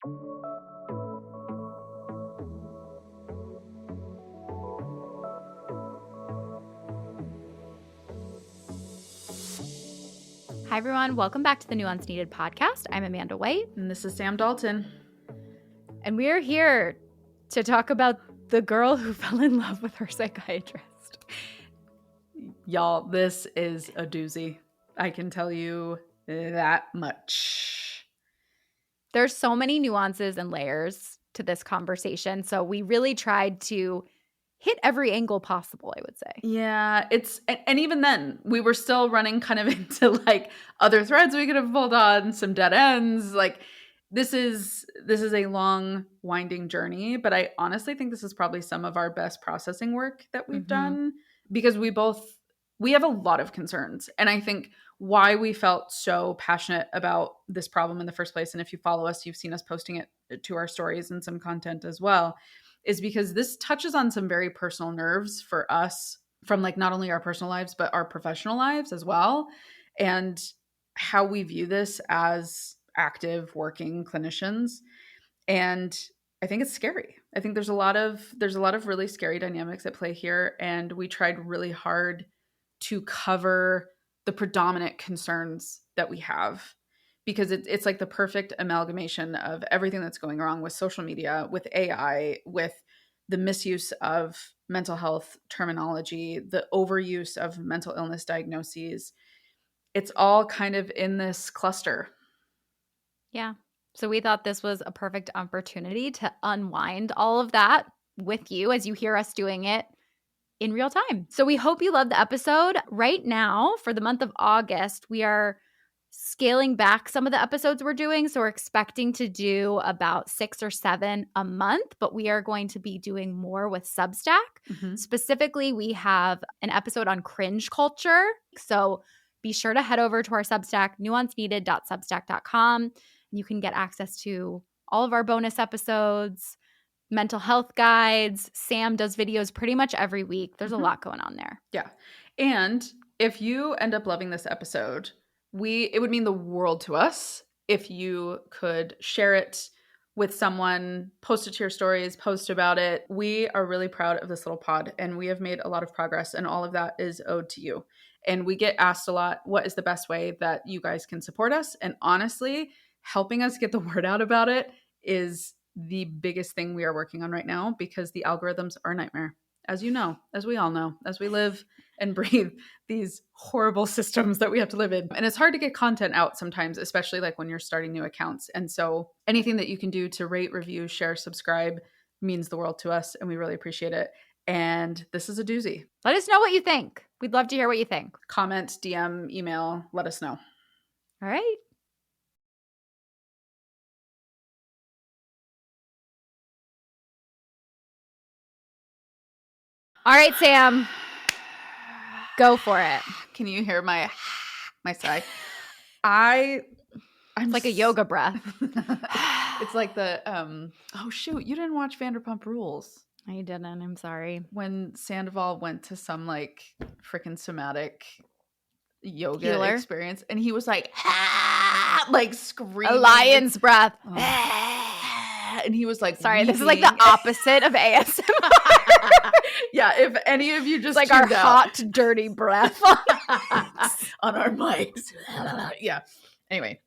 Hi, everyone. Welcome back to the Nuance Needed podcast. I'm Amanda White. And this is Sam Dalton. And we are here to talk about the girl who fell in love with her psychiatrist. Y'all, this is a doozy. I can tell you that much. There's so many nuances and layers to this conversation. So we really tried to hit every angle possible, I would say. Yeah, and even then, we were still running kind of into like other threads we could have pulled on, some dead ends. Like this is a long, winding journey, but I honestly think this is probably some of our best processing work that we've done, because we have a lot of concerns. And I think why we felt so passionate about this problem in the first place, and if you follow us, you've seen us posting it to our stories and some content as well, is because this touches on some very personal nerves for us, from like not only our personal lives, but our professional lives as well. And how we view this as active working clinicians. And I think it's scary. I think there's a lot of really scary dynamics at play here. And we tried really hard to cover the predominant concerns that we have, because it's like the perfect amalgamation of everything that's going wrong with social media, with AI, with the misuse of mental health terminology, the overuse of mental illness diagnoses. It's all kind of in this cluster. Yeah. So we thought this was a perfect opportunity to unwind all of that with you as you hear us doing it in real time. So we hope you love the episode. Right now, for the month of August, we are scaling back some of the episodes we're doing. So we're expecting to do about 6 or 7 a month, but we are going to be doing more with Substack. Specifically, we have an episode on cringe culture. So be sure to head over to our Substack, nuanceneeded.substack.com. You can get access to all of our bonus episodes, mental health guides. Sam does videos pretty much every week. There's a lot going on there. Yeah. And if you end up loving this episode, it would mean the world to us if you could share it with someone, post it to your stories, post about it. We are really proud of this little pod, and we have made a lot of progress, and all of that is owed to you. And we get asked a lot, what is the best way that you guys can support us? And honestly, helping us get the word out about it is the biggest thing we are working on right now, because the algorithms are a nightmare. As you know, as we all know, as we live and breathe these horrible systems that we have to live in. And it's hard to get content out sometimes, especially like when you're starting new accounts. And so anything that you can do to rate, review, share, subscribe means the world to us, and we really appreciate it. And this is a doozy. Let us know what you think. We'd love to hear what you think. Comment, DM, email, let us know. All right. All right, Sam. Go for it. Can you hear my sigh? It's like a yoga breath. It's like the oh shoot, you didn't watch Vanderpump Rules. I didn't. I'm sorry. When Sandoval went to some like freaking somatic yoga experience, and he was like like screaming, a lion's breath. And he was like, sorry, weeping. This is like the opposite of ASMR. Yeah, if any of you just like our out. hot, dirty breath on our mics. Yeah. Anyway.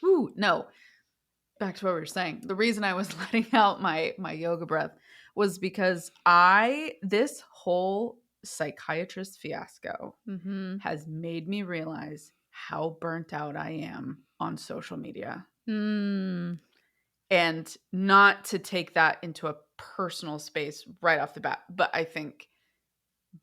Ooh, no. Back to what we were saying. The reason I was letting out my yoga breath was because this whole psychiatrist fiasco has made me realize how burnt out I am on social media. And not to take that into a personal space right off the bat, but I think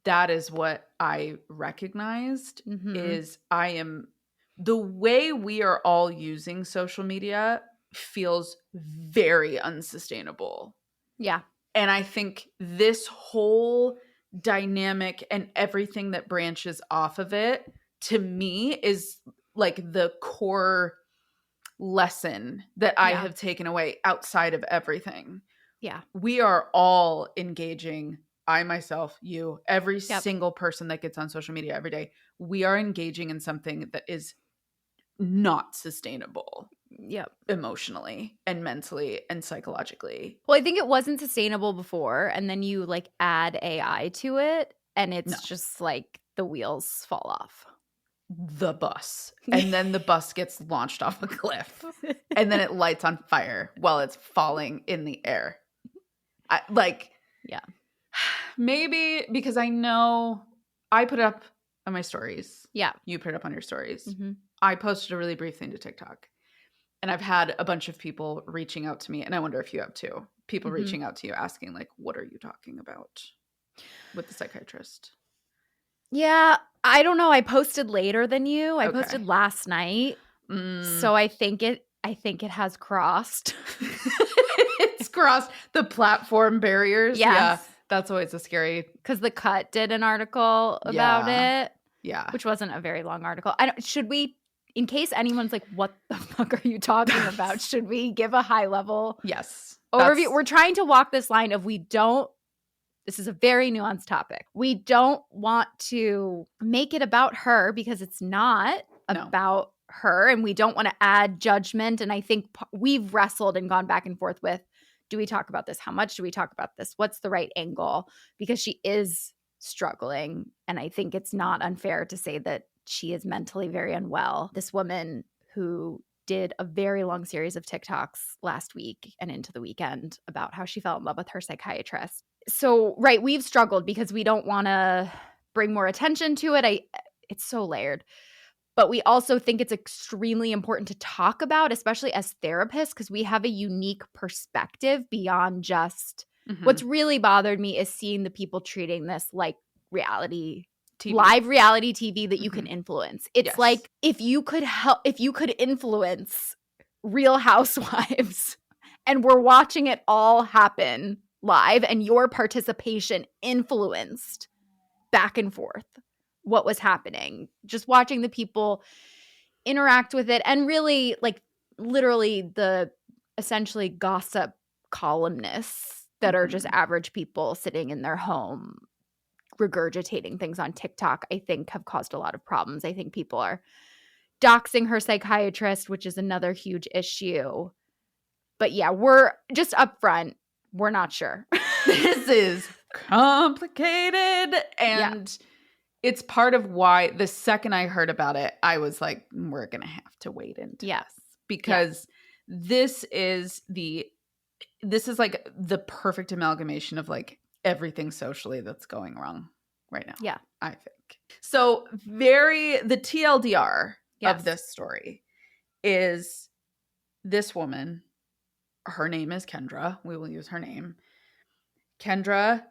that is what I recognized is the way we are all using social media feels very unsustainable. Yeah. And I think this whole dynamic and everything that branches off of it, to me, is like the core lesson that I have taken away outside of everything. Yeah. We are all engaging, I, myself, you, every single person that gets on social media every day. We are engaging in something that is not sustainable. Yep. emotionally and mentally and psychologically. Well, I think it wasn't sustainable before, and then you like add AI to it, and it's No. just like the wheels fall off. The bus. And then the bus gets launched off a cliff. And then it lights on fire while it's falling in the air. Yeah. Maybe because I know I put it up on my stories. Yeah. You put it up on your stories. Mm-hmm. I posted a really brief thing to TikTok. And I've had a bunch of people reaching out to me, and I wonder if you have too. People Mm-hmm. reaching out to you asking, like, what are you talking about with the psychiatrist? Yeah, I don't know. I posted later than you. I Okay. posted last night. So I think it has crossed. It's crossed the platform barriers. Yes. Yeah, that's always a scary. Because The Cut did an article about it. Yeah. Which wasn't a very long article. Should we, in case anyone's like, what the fuck are you talking about? Should we give a high level overview? We're trying to walk this line of this is a very nuanced topic. We don't want to make it about her because it's not about her, and we don't want to add judgment. And I think we've wrestled and gone back and forth with, do we talk about this? How much do we talk about this? What's the right angle? Because she is struggling, and I think it's not unfair to say that she is mentally very unwell. This woman who did a very long series of TikToks last week and into the weekend about how she fell in love with her psychiatrist. So, right, we've struggled because we don't want to bring more attention to it. It's so layered. But we also think it's extremely important to talk about, especially as therapists, because we have a unique perspective beyond just what's really bothered me is seeing the people treating this like reality TV. Live reality TV that you can influence. It's like if you could influence Real Housewives and we're watching it all happen live and your participation influenced back and forth what was happening, just watching the people interact with it, and really like literally the essentially gossip columnists that are just average people sitting in their home regurgitating things on TikTok, I think have caused a lot of problems. I think people are doxing her psychiatrist, which is another huge issue. But yeah, we're just upfront. We're not sure. This is complicated. And it's part of why the second I heard about it, I was like, we're going to have to wade into this. Because this is like the perfect amalgamation of like everything socially that's going wrong right now. Yeah. I think. So the TLDR of this story is this woman, her name is Kendra. We will use her name. Kendra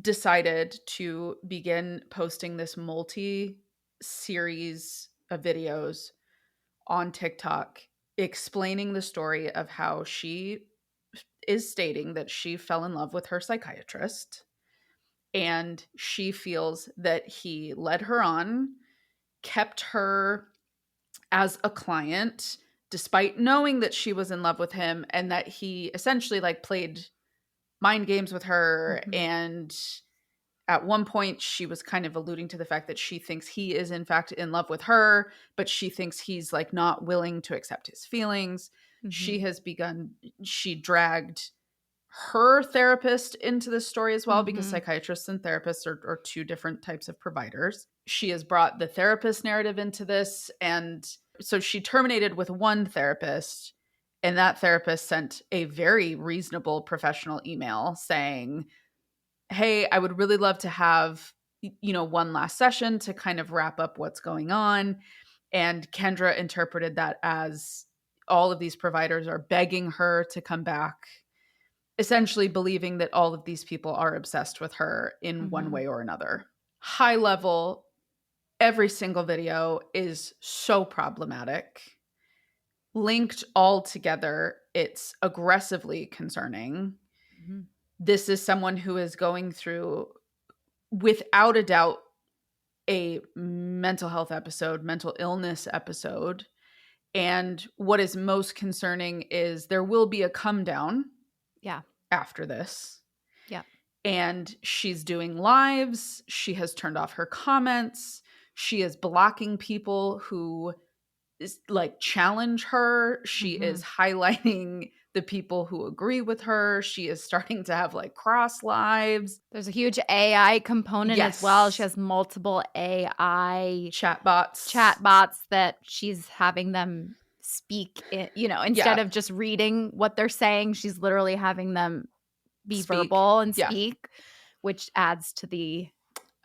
decided to begin posting this multi-series of videos on TikTok explaining the story of how she is stating that she fell in love with her psychiatrist and she feels that he led her on, kept her as a client despite knowing that she was in love with him, and that he essentially like played mind games with her. And at one point she was kind of alluding to the fact that she thinks he is in fact in love with her, but she thinks he's like not willing to accept his feelings. She dragged her therapist into this story as well, because psychiatrists and therapists are two different types of providers. She has brought the therapist narrative into this. And so she terminated with one therapist, and that therapist sent a very reasonable professional email saying, hey, I would really love to have, one last session to kind of wrap up what's going on. And Kendra interpreted that as all of these providers are begging her to come back, essentially believing that all of these people are obsessed with her in one way or another. High level, every single video is so problematic. Linked all together, it's aggressively concerning. This is someone who is going through, without a doubt, a mental health episode, mental illness episode. And what is most concerning is there will be a come down after this. And she's doing lives. She has turned off her comments. She is blocking people who like challenge her. She Mhm. is highlighting the people who agree with her. She is starting to have like cross lives. There's a huge AI component as well. She Yes. has multiple AI Chatbots. chatbots that she's having them speak, instead Yeah. of just reading what they're saying, she's literally having them be Speak. verbal and Yeah. speak, which adds to the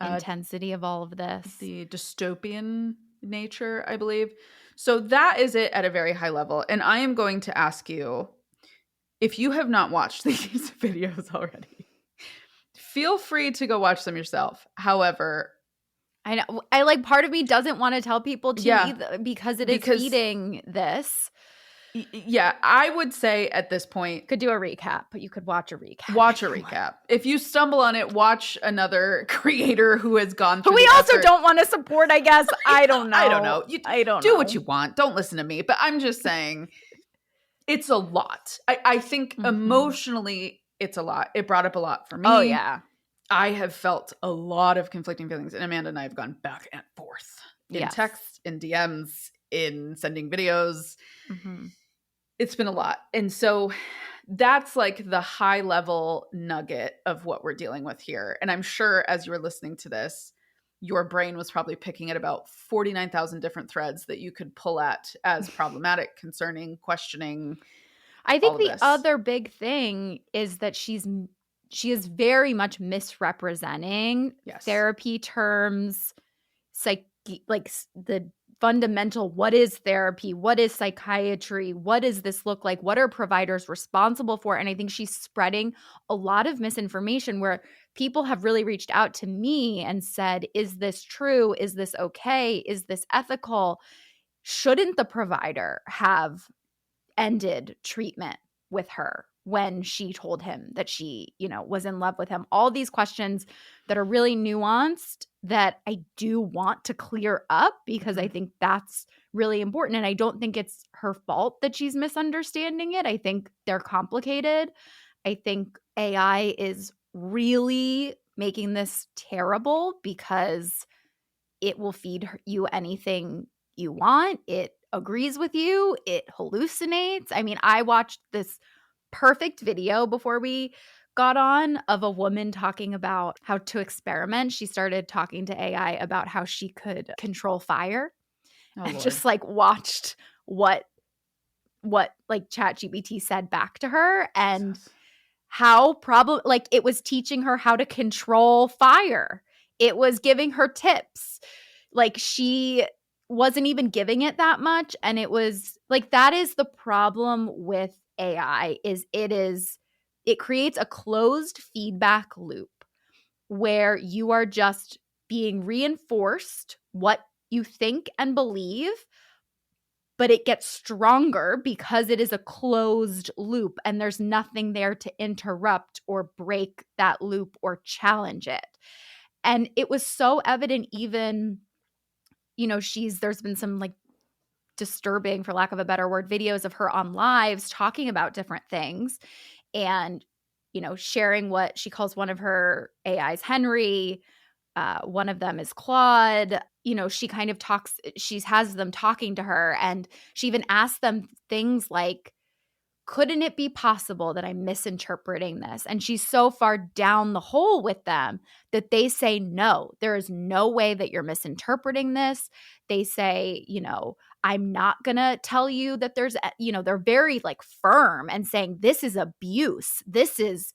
Uh, intensity of all of this. the dystopian nature, I believe. So that is it at a very high level. And I am going to ask you, if you have not watched these videos already, feel free to go watch them yourself. However, I know. Part of me doesn't want to tell people to yeah, either because it is because feeding this. yeah, I would say at this point, Could do a recap, but you could watch a recap. watch a recap. If you stumble on it, watch another creator who has gone through. Who we the also effort. don't want to support, I guess. I don't know. I don't know. I don't do know. what you want. Don't listen to me. But I'm just saying, it's a lot. I think emotionally, it's a lot. It brought up a lot for me. Oh, yeah. I have felt a lot of conflicting feelings, and Amanda and I have gone back and forth in Yes. text, in DMs, in sending videos. It's been a lot. And so that's like the high level nugget of what we're dealing with here. And I'm sure as you were listening to this, your brain was probably picking at about 49,000 different threads that you could pull at as problematic, concerning, questioning. I think the other big thing is that she is very much misrepresenting therapy terms, the fundamental, what is therapy, what is psychiatry, what does this look like, what are providers responsible for? And I think she's spreading a lot of misinformation where people have really reached out to me and said, is this true? Is this okay? Is this ethical? Shouldn't the provider have ended treatment with her when she told him that she, was in love with him? All these questions that are really nuanced that I do want to clear up because I think that's really important. And I don't think it's her fault that she's misunderstanding it. I think they're complicated. I think AI is really making this terrible because it will feed you anything you want. It agrees with you. It hallucinates. I mean, I watched this perfect video before we got on of a woman talking about how to experiment. She started talking to AI about how she could control fire. And Lord. just watched what like ChatGPT said back to her and Jesus. how it was teaching her how to control fire. It was giving her tips. She wasn't even giving it that much. And it was that is the problem with AI is it creates a closed feedback loop where you are just being reinforced what you think and believe, but it gets stronger because it is a closed loop and there's nothing there to interrupt or break that loop or challenge it. And it was so evident even, there's been some disturbing, for lack of a better word, videos of her on lives talking about different things and, sharing what she calls one of her AIs Henry. One of them is Claude. She kind of has them talking to her and she even asked them things like, couldn't it be possible that I'm misinterpreting this? And she's so far down the hole with them that they say, no, there is no way that you're misinterpreting this. They say, I'm not going to tell you that they're very firm and saying this is abuse. This is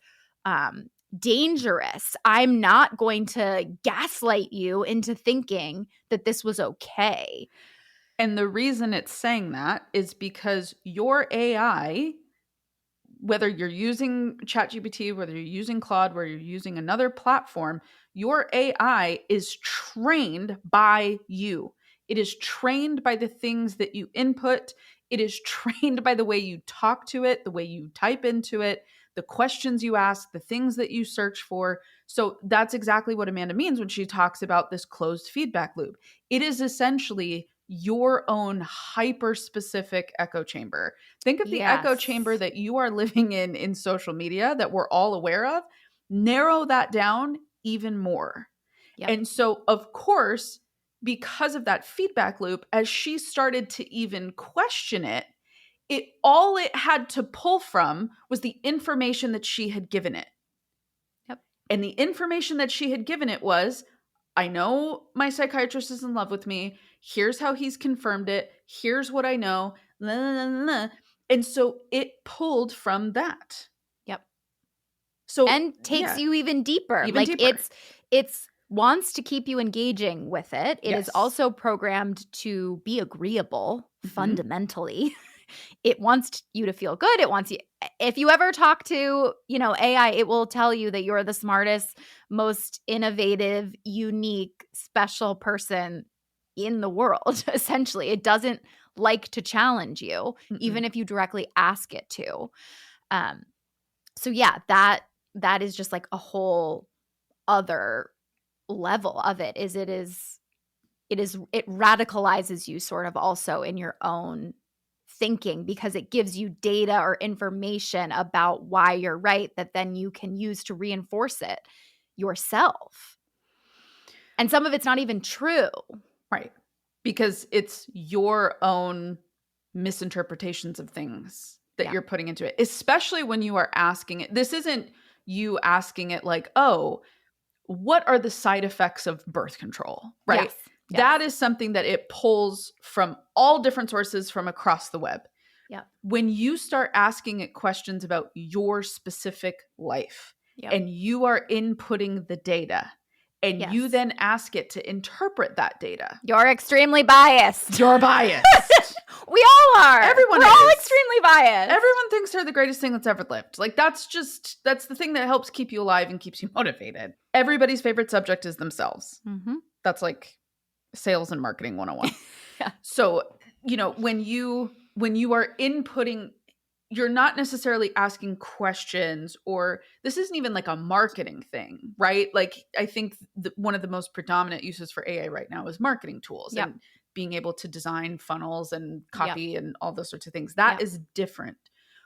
dangerous. I'm not going to gaslight you into thinking that this was okay. And the reason it's saying that is because your AI, whether you're using ChatGPT, whether you're using Claude, whether you're using another platform, your AI is trained by you. It is trained by the things that you input. It is trained by the way you talk to it, the way you type into it, the questions you ask, the things that you search for. So that's exactly what Amanda means when she talks about this closed feedback loop. It is essentially your own hyper-specific echo chamber. Think of the echo chamber that you are living in social media that we're all aware of. Narrow that down even more. Yep. And so, of course, because of that feedback loop, as she started to even question it, all it had to pull from was the information that she had given it. Yep. And the information that she had given it was, I know my psychiatrist is in love with me. Here's how he's confirmed it. Here's what I know. La, la, la, la. And so it pulled from that. Yep. So and takes you even deeper. It's wants to keep you engaging with it. It is also programmed to be agreeable fundamentally. It wants you to feel good. It wants you, if you ever talk to, AI, it will tell you that you're the smartest, most innovative, unique, special person in the world. Essentially, it doesn't like to challenge you, even if you directly ask it to. So yeah, that is just like a whole other level of it. It radicalizes you sort of also in your own thinking, because it gives you data or information about why you're right that then you can use to reinforce it yourself. And some of it's not even true. Right. Because it's your own misinterpretations of things that you're putting into it, especially when you are asking it. This isn't you asking it like, oh, what are the side effects of birth control? Right. Yes. That is something that it pulls from all different sources from across the web. Yeah. When you start asking it questions about your specific life and you are inputting the data and you then ask it to interpret that data. You're extremely biased. You're biased. We all are. We're all extremely biased. Everyone thinks they're the greatest thing that's ever lived. Like that's the thing that helps keep you alive and keeps you motivated. Everybody's favorite subject is themselves. Mm-hmm. That's like sales and marketing 101. So, when you are inputting, you're not necessarily asking questions, or this isn't even like a marketing thing, right? Like I think one of the most predominant uses for AI right now is marketing tools and being able to design funnels and copy and all those sorts of things. That is different.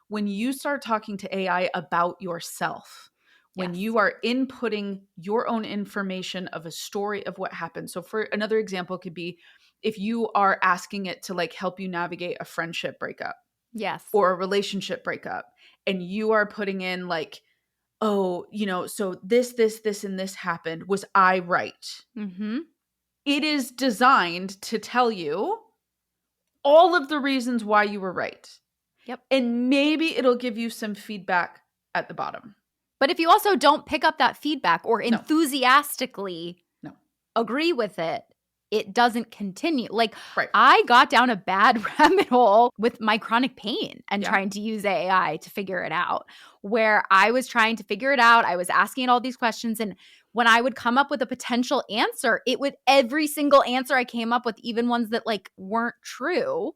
When you start talking to AI about yourself, when you are inputting your own information of a story of what happened. So for another example could be if you are asking it to like help you navigate a friendship breakup. Yes. Or a relationship breakup, and you are putting in like, oh, so this, and this happened. Was I right? Mm-hmm. It is designed to tell you all of the reasons why you were right. Yep. And maybe it'll give you some feedback at the bottom. But if you also don't pick up that feedback or enthusiastically agree with it, it doesn't continue. Like I got down a bad rabbit hole with my chronic pain and trying to use AI to figure it out, where I was trying to figure it out. I was asking it all these questions. And when I would come up with a potential answer, every single answer I came up with, even ones that like weren't true,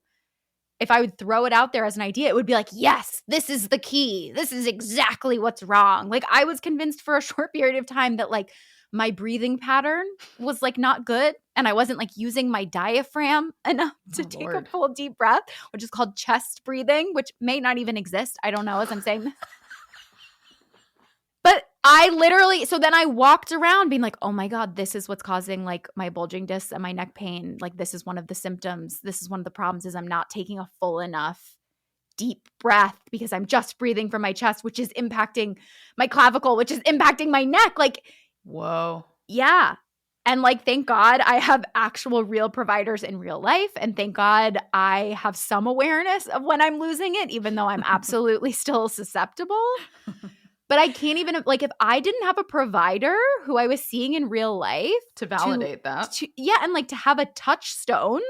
if I would throw it out there as an idea, it would be like, yes, this is the key. This is exactly what's wrong. Like I was convinced for a short period of time that like my breathing pattern was like not good. And I wasn't like using my diaphragm enough to take a full deep breath, which is called chest breathing, which may not even exist. I don't know as I'm saying this. But so then I walked around being like, oh my God, this is what's causing like my bulging discs and my neck pain. Like this is one of the symptoms. This is one of the problems is I'm not taking a full enough deep breath because I'm just breathing from my chest, which is impacting my clavicle, which is impacting my neck. Like, whoa. Yeah. And like, thank God I have actual real providers in real life. And thank God I have some awareness of when I'm losing it, even though I'm absolutely still susceptible. But I can't even, like, if I didn't have a provider who I was seeing in real life to validate that. And like to have a touchstone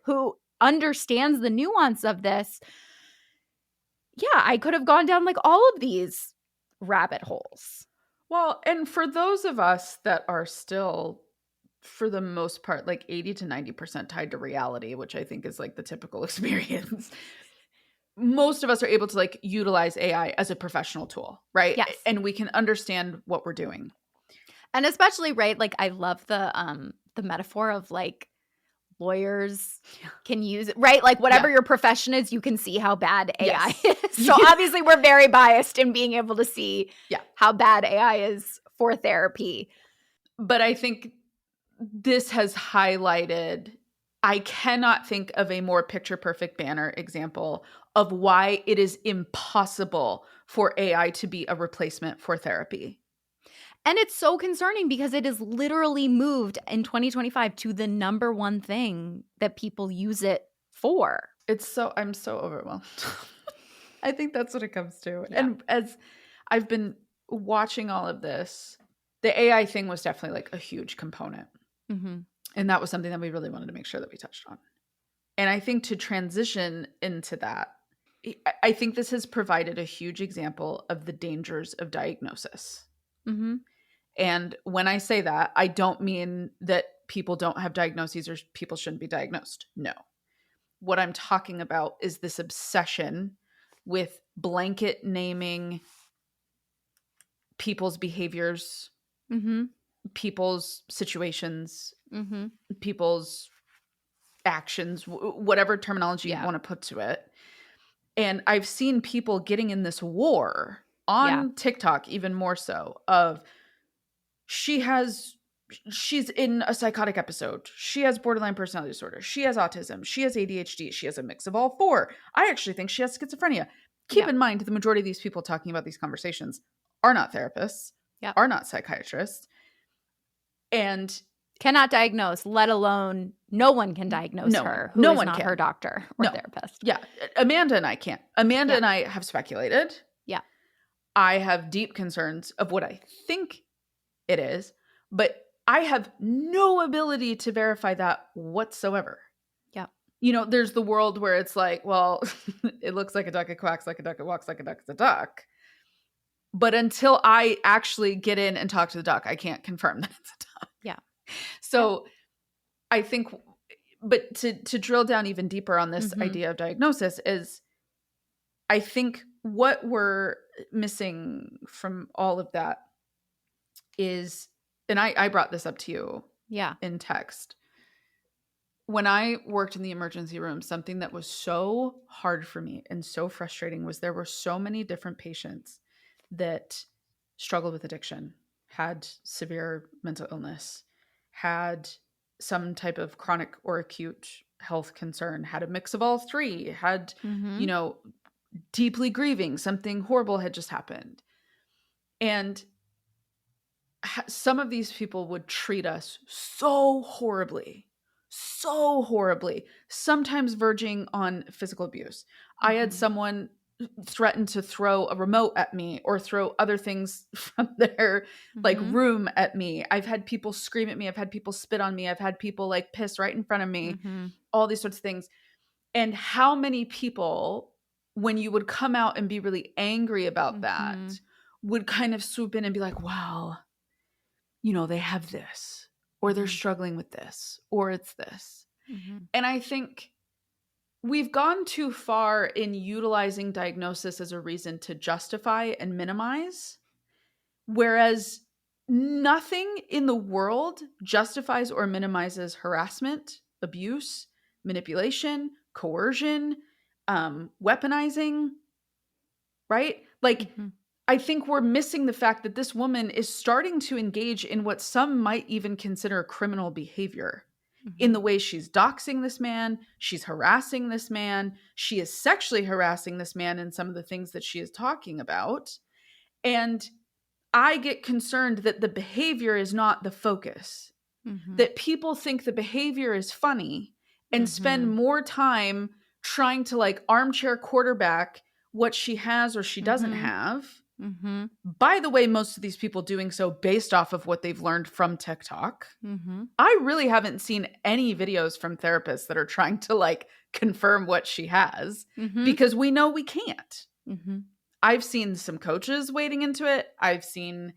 who understands the nuance of this. Yeah, I could have gone down like all of these rabbit holes. Well, and for those of us that are still, for the most part, like 80 to 90% tied to reality, which I think is like the typical experience, most of us are able to like utilize AI as a professional tool, right? Yes. And we can understand what we're doing. And especially, right, like I love the metaphor of like lawyers can use it, right? Like whatever your profession is, you can see how bad AI is. So obviously we're very biased in being able to see how bad AI is for therapy. But I think this has highlighted, I cannot think of a more picture perfect banner example of why it is impossible for AI to be a replacement for therapy. And it's so concerning because it is literally moved in 2025 to the number one thing that people use it for. I'm so overwhelmed. I think that's what it comes to. Yeah. And as I've been watching all of this, the AI thing was definitely like a huge component. Mm-hmm. And that was something that we really wanted to make sure that we touched on. And I think to transition into that, I think this has provided a huge example of the dangers of diagnosis. Mm-hmm. And when I say that, I don't mean that people don't have diagnoses or people shouldn't be diagnosed. No. What I'm talking about is this obsession with blanket naming people's behaviors, Mm-hmm. people's situations, Mm-hmm. people's actions, whatever terminology you want to put to it. And I've seen people getting in this war on TikTok, even more so, of she's in a psychotic episode. She has borderline personality disorder. She has autism. She has ADHD. She has a mix of all four. I actually think she has schizophrenia. Keep in mind, the majority of these people talking about these conversations are not therapists, are not psychiatrists, and cannot diagnose, let alone no one can diagnose her who is not her doctor or therapist. Yeah. Amanda and I can't. Amanda and I have speculated. Yeah. I have deep concerns of what I think it is, but I have no ability to verify that whatsoever. Yeah. You know, there's the world where it's like, well, it looks like a duck, it quacks like a duck, it walks like a duck, it's a duck. But until I actually get in and talk to the duck, I can't confirm that it's a duck. Yeah. So I think, but to drill down even deeper on this idea of diagnosis is, I think what we're missing from all of that is, and I brought this up to you in text. When I worked in the emergency room, something that was so hard for me and so frustrating was there were so many different patients that struggled with addiction, had severe mental illness, had some type of chronic or acute health concern, had a mix of all three, had, you know, deeply grieving, something horrible had just happened. And some of these people would treat us so horribly, sometimes verging on physical abuse. I had someone threaten to throw a remote at me or throw other things from their like room at me. I've had people scream at me. I've had people spit on me. I've had people like piss right in front of me, all these sorts of things. And how many people, when you would come out and be really angry about that, would kind of swoop in and be like, wow, you know, they have this, or they're struggling with this, or it's this. And I think we've gone too far in utilizing diagnosis as a reason to justify and minimize, whereas nothing in the world justifies or minimizes harassment, abuse, manipulation, coercion, weaponizing, right? Like, I think we're missing the fact that this woman is starting to engage in what some might even consider criminal behavior in the way she's doxing this man, she's harassing this man, she is sexually harassing this man in some of the things that she is talking about. And I get concerned that the behavior is not the focus, that people think the behavior is funny and spend more time trying to like armchair quarterback what she has or she doesn't have. By the way, most of these people doing so based off of what they've learned from TikTok. I really haven't seen any videos from therapists that are trying to like confirm what she has because we know we can't. I've seen some coaches wading into it. I've seen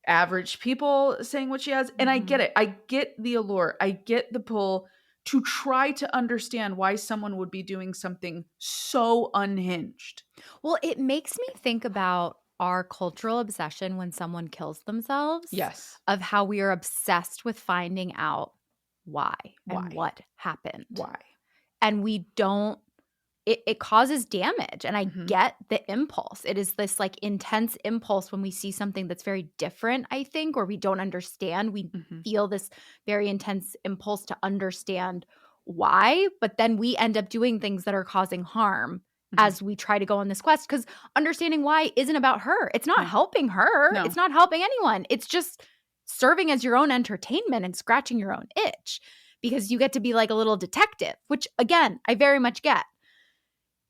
average people saying what she has. And I get it. I get the allure. I get the pull to try to understand why someone would be doing something so unhinged. Well, it makes me think about our cultural obsession when someone kills themselves. Yes. Of how we are obsessed with finding out why and what happened. Why. And we don't, it causes damage. And I Mhm. get the impulse. It is this like intense impulse when we see something that's very different, I think, or we don't understand. We Mhm. feel this very intense impulse to understand why, but then we end up doing things that are causing harm Mhm. as we try to go on this quest, because understanding why isn't about her. It's not No. helping her. No. It's not helping anyone. It's just serving as your own entertainment and scratching your own itch, because you get to be like a little detective, which again, I very much get.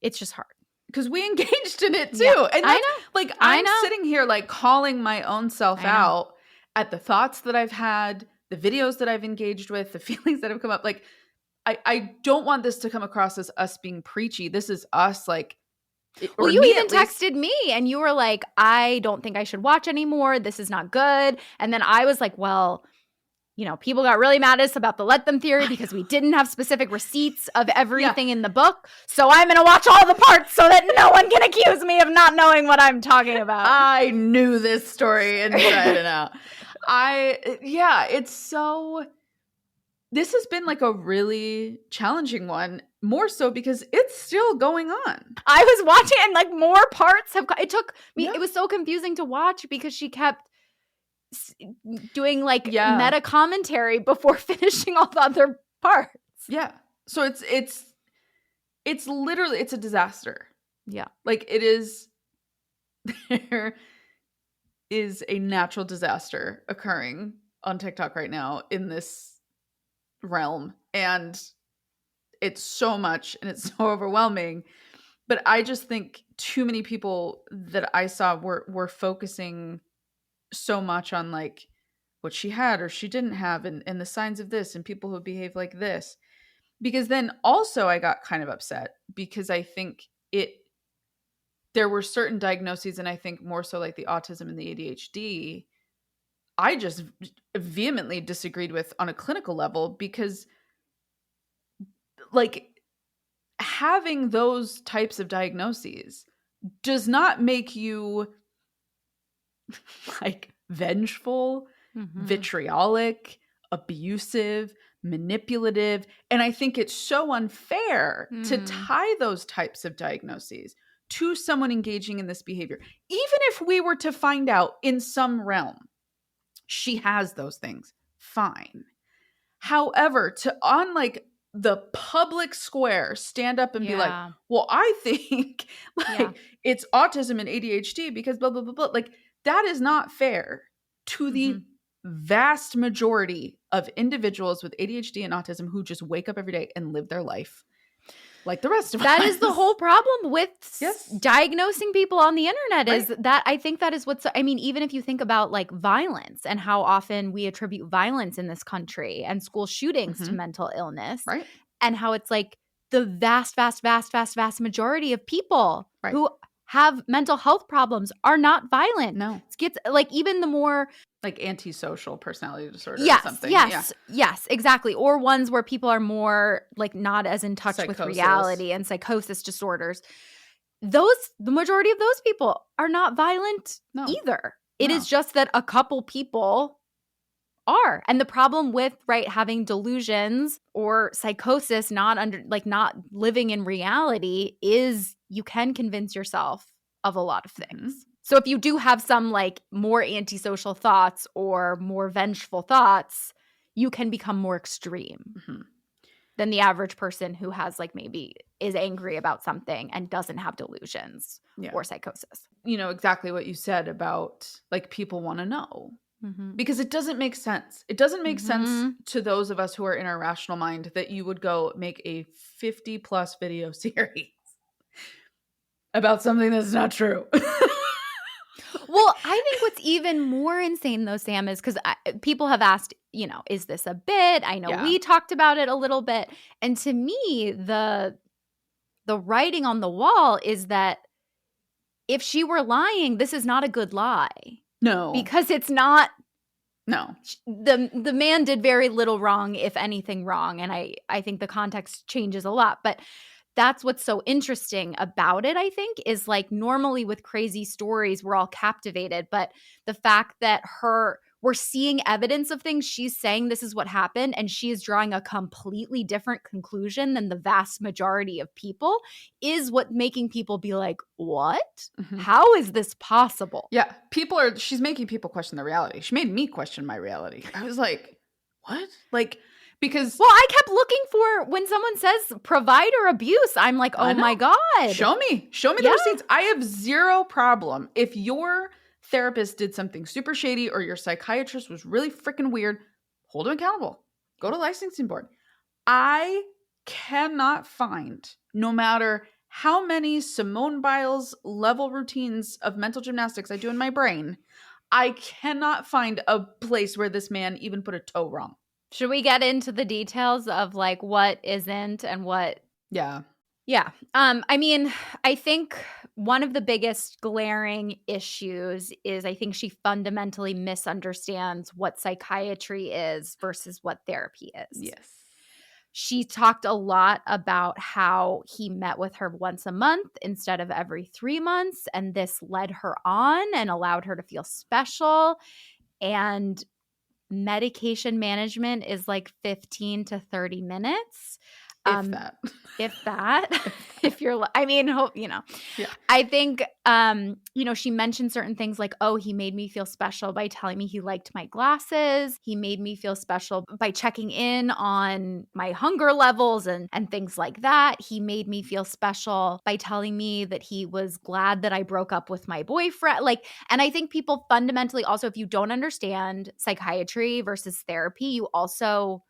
It's just hard. Because we engaged in it too. Yeah, And I that's know. like, I I'm know. sitting here like calling my own self I know. out at the thoughts that I've had, the videos that I've engaged with, the feelings that have come up. Like, I don't want this to come across as us being preachy. This is us, like, Well, or you me even at least. texted me and you were like, I don't think I should watch anymore. This is not good. And then I was like, well, you know, people got really mad at us about the let them theory because we didn't have specific receipts of everything in the book. So I'm going to watch all the parts so that no one can accuse me of not knowing what I'm talking about. I knew this story inside and out. It's so, this has been like a really challenging one, more so because it's still going on. I was watching and like more parts have, it took me, Yeah. it was so confusing to watch because she kept doing like Yeah. meta commentary before finishing all the other parts. Yeah. So it's literally, it's a disaster. Yeah. Like, it is, there is a natural disaster occurring on TikTok right now in this realm. And it's so much and it's so overwhelming. But I just think too many people that I saw were focusing so much on like what she had or she didn't have, and the signs of this and people who behave like this. Because then also I got kind of upset because I think there were certain diagnoses, and I think more so like the autism and the ADHD, I just vehemently disagreed with on a clinical level, because like having those types of diagnoses does not make you like vengeful, vitriolic, abusive, manipulative. And I think it's so unfair to tie those types of diagnoses to someone engaging in this behavior. Even if we were to find out in some realm she has those things, fine. However, to on like the public square stand up and be like, well, I think like it's autism and ADHD because blah, blah, blah, blah. Like, that is not fair to the vast majority of individuals with ADHD and autism who just wake up every day and live their life like the rest of us. That is the whole problem with Yes. diagnosing people on the internet, Right. is that I think that is what's, I mean, even if you think about like violence and how often we attribute violence in this country and school shootings to mental illness, Right. and how it's like the vast majority of people Right. who have mental health problems are not violent. No. It's like even the more like antisocial personality disorder yes, or something. Yes, exactly. Or ones where people are more like not as in touch with Psychosis. reality, and psychosis disorders. The majority of those people are not violent either. It is just that a couple people are. And the problem with having delusions or psychosis, not living in reality, is you can convince yourself of a lot of things. So if you do have some like more antisocial thoughts or more vengeful thoughts, you can become more extreme than the average person who has like maybe is angry about something and doesn't have delusions or psychosis. You know, exactly what you said about like people want to know. Because it doesn't make sense. It doesn't make sense to those of us who are in our rational mind that you would go make a 50+ video series about something that's not true. Well, I think what's even more insane though, Sam, is because people have asked, you know, is this a bit? I know we talked about it a little bit. And to me, the writing on the wall is that if she were lying, this is not a good lie. No. Because it's not. No. The man did very little wrong, if anything wrong. And I think the context changes a lot. But that's what's so interesting about it, I think, is like normally with crazy stories, we're all captivated. But the fact that we're seeing evidence of things. She's saying this is what happened, and she is drawing a completely different conclusion than the vast majority of people, is what making people be like, what? Mhm. How is this possible? Yeah. She's making people question their reality. She made me question my reality. I was like, what? Like, because Well, I kept looking for when someone says provider abuse, I'm like, I oh know. my God. Show me Yeah. the receipts. I have zero problem. If your therapist did something super shady or your psychiatrist was really freaking weird, hold them accountable. Go to licensing board. I cannot find, no matter how many Simone Biles level routines of mental gymnastics I do in my brain, I cannot find a place where this man even put a toe wrong. Should we get into the details of like what isn't and what? Yeah. Yeah. I mean, I think one of the biggest glaring issues is I think she fundamentally misunderstands what psychiatry is versus what therapy is. Yes. She talked a lot about how he met with her once a month instead of every 3 months, and this led her on and allowed her to feel special. And medication management is like 15 to 30 minutes. If that. If that, if you're, I mean, hope, Yeah. I think, she mentioned certain things like, oh, he made me feel special by telling me he liked my glasses. He made me feel special by checking in on my hunger levels and things like that. He made me feel special by telling me that he was glad that I broke up with my boyfriend. And I think people fundamentally also, if you don't understand psychiatry versus therapy, you also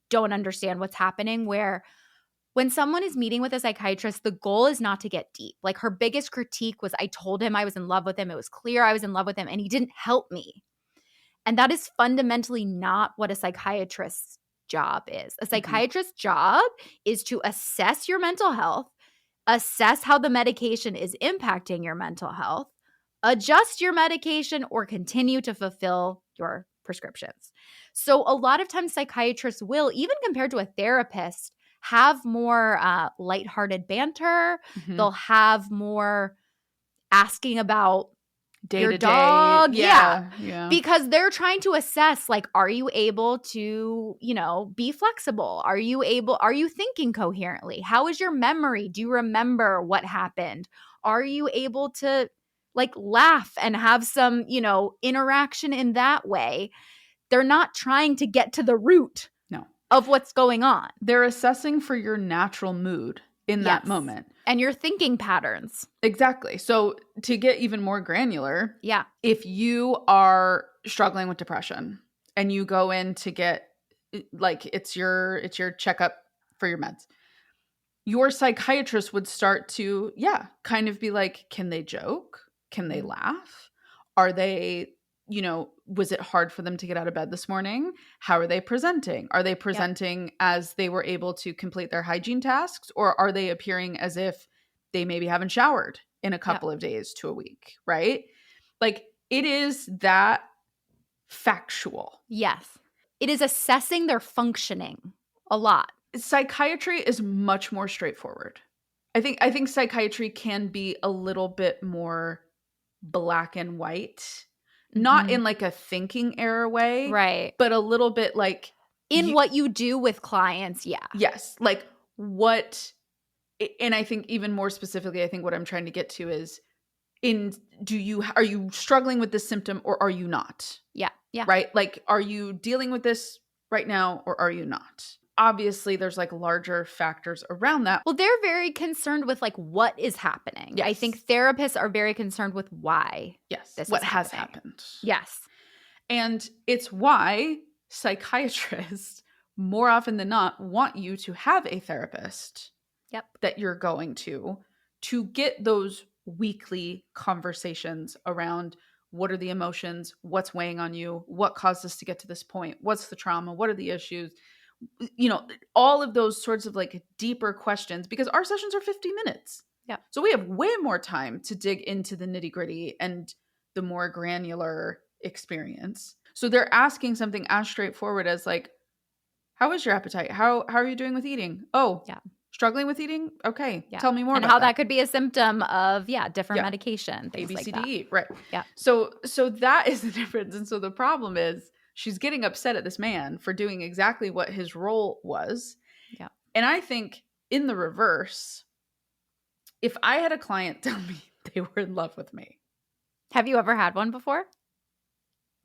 don't understand what's happening where when someone is meeting with a psychiatrist, the goal is not to get deep. Like her biggest critique was I told him I was in love with him. It was clear I was in love with him and he didn't help me. And that is fundamentally not what a psychiatrist's job is. A psychiatrist's job is to assess your mental health, assess how the medication is impacting your mental health, adjust your medication, or continue to fulfill your prescriptions. So a lot of times psychiatrists will, even compared to a therapist, have more lighthearted banter. Mhm. They'll have more asking about Day your to dog. day. Yeah. Because they're trying to assess, like, are you able to, be flexible? Are you thinking coherently? How is your memory? Do you remember what happened? Are you able to laugh and have some, interaction in that way? They're not trying to get to the root of what's going on. They're assessing for your natural mood in that moment. And your thinking patterns. Exactly. So to get even more granular, yeah, if you are struggling with depression and you go in to get it's your checkup for your meds, your psychiatrist would start to kind of be like, can they joke? Can they laugh? Are they was it hard for them to get out of bed this morning? How are they presenting? Are they presenting as they were able to complete their hygiene tasks, or are they appearing as if they maybe haven't showered in a couple of days to a week, right? Like it is that factual. Yes. It is assessing their functioning a lot. Psychiatry is much more straightforward. I think psychiatry can be a little bit more black and white. Not in like a thinking error way. Right. But a little bit like in what you do with clients. Yeah. Yes. Like what, and I think even more specifically, I think what I'm trying to get to is are you struggling with this symptom or are you not? Yeah. Yeah. Right? Like, are you dealing with this right now or are you not? Obviously, there's like larger factors around that. Well, they're very concerned with like what is happening. Yes. I think therapists are very concerned with why. Yes. This what is has happening. happened. Yes. And it's why psychiatrists more often than not want you to have a therapist that you're going to get those weekly conversations around what are the emotions, what's weighing on you, what caused us to get to this point, what's the trauma, what are the issues, all of those sorts of like deeper questions, because our sessions are 50 minutes. Yeah. So we have way more time to dig into the nitty-gritty and the more granular experience. So they're asking something as straightforward as like, how is your appetite? How are you doing with eating? Oh, Struggling with eating? Okay. Yeah. Tell me more And about how that. that could be a symptom of, different Yeah. medication, A, things B, like C, D, that. E. Right. Yeah. So that is the difference. And so the problem is she's getting upset at this man for doing exactly what his role was. Yeah. And I think in the reverse, if I had a client tell me they were in love with me, Have you ever had one before?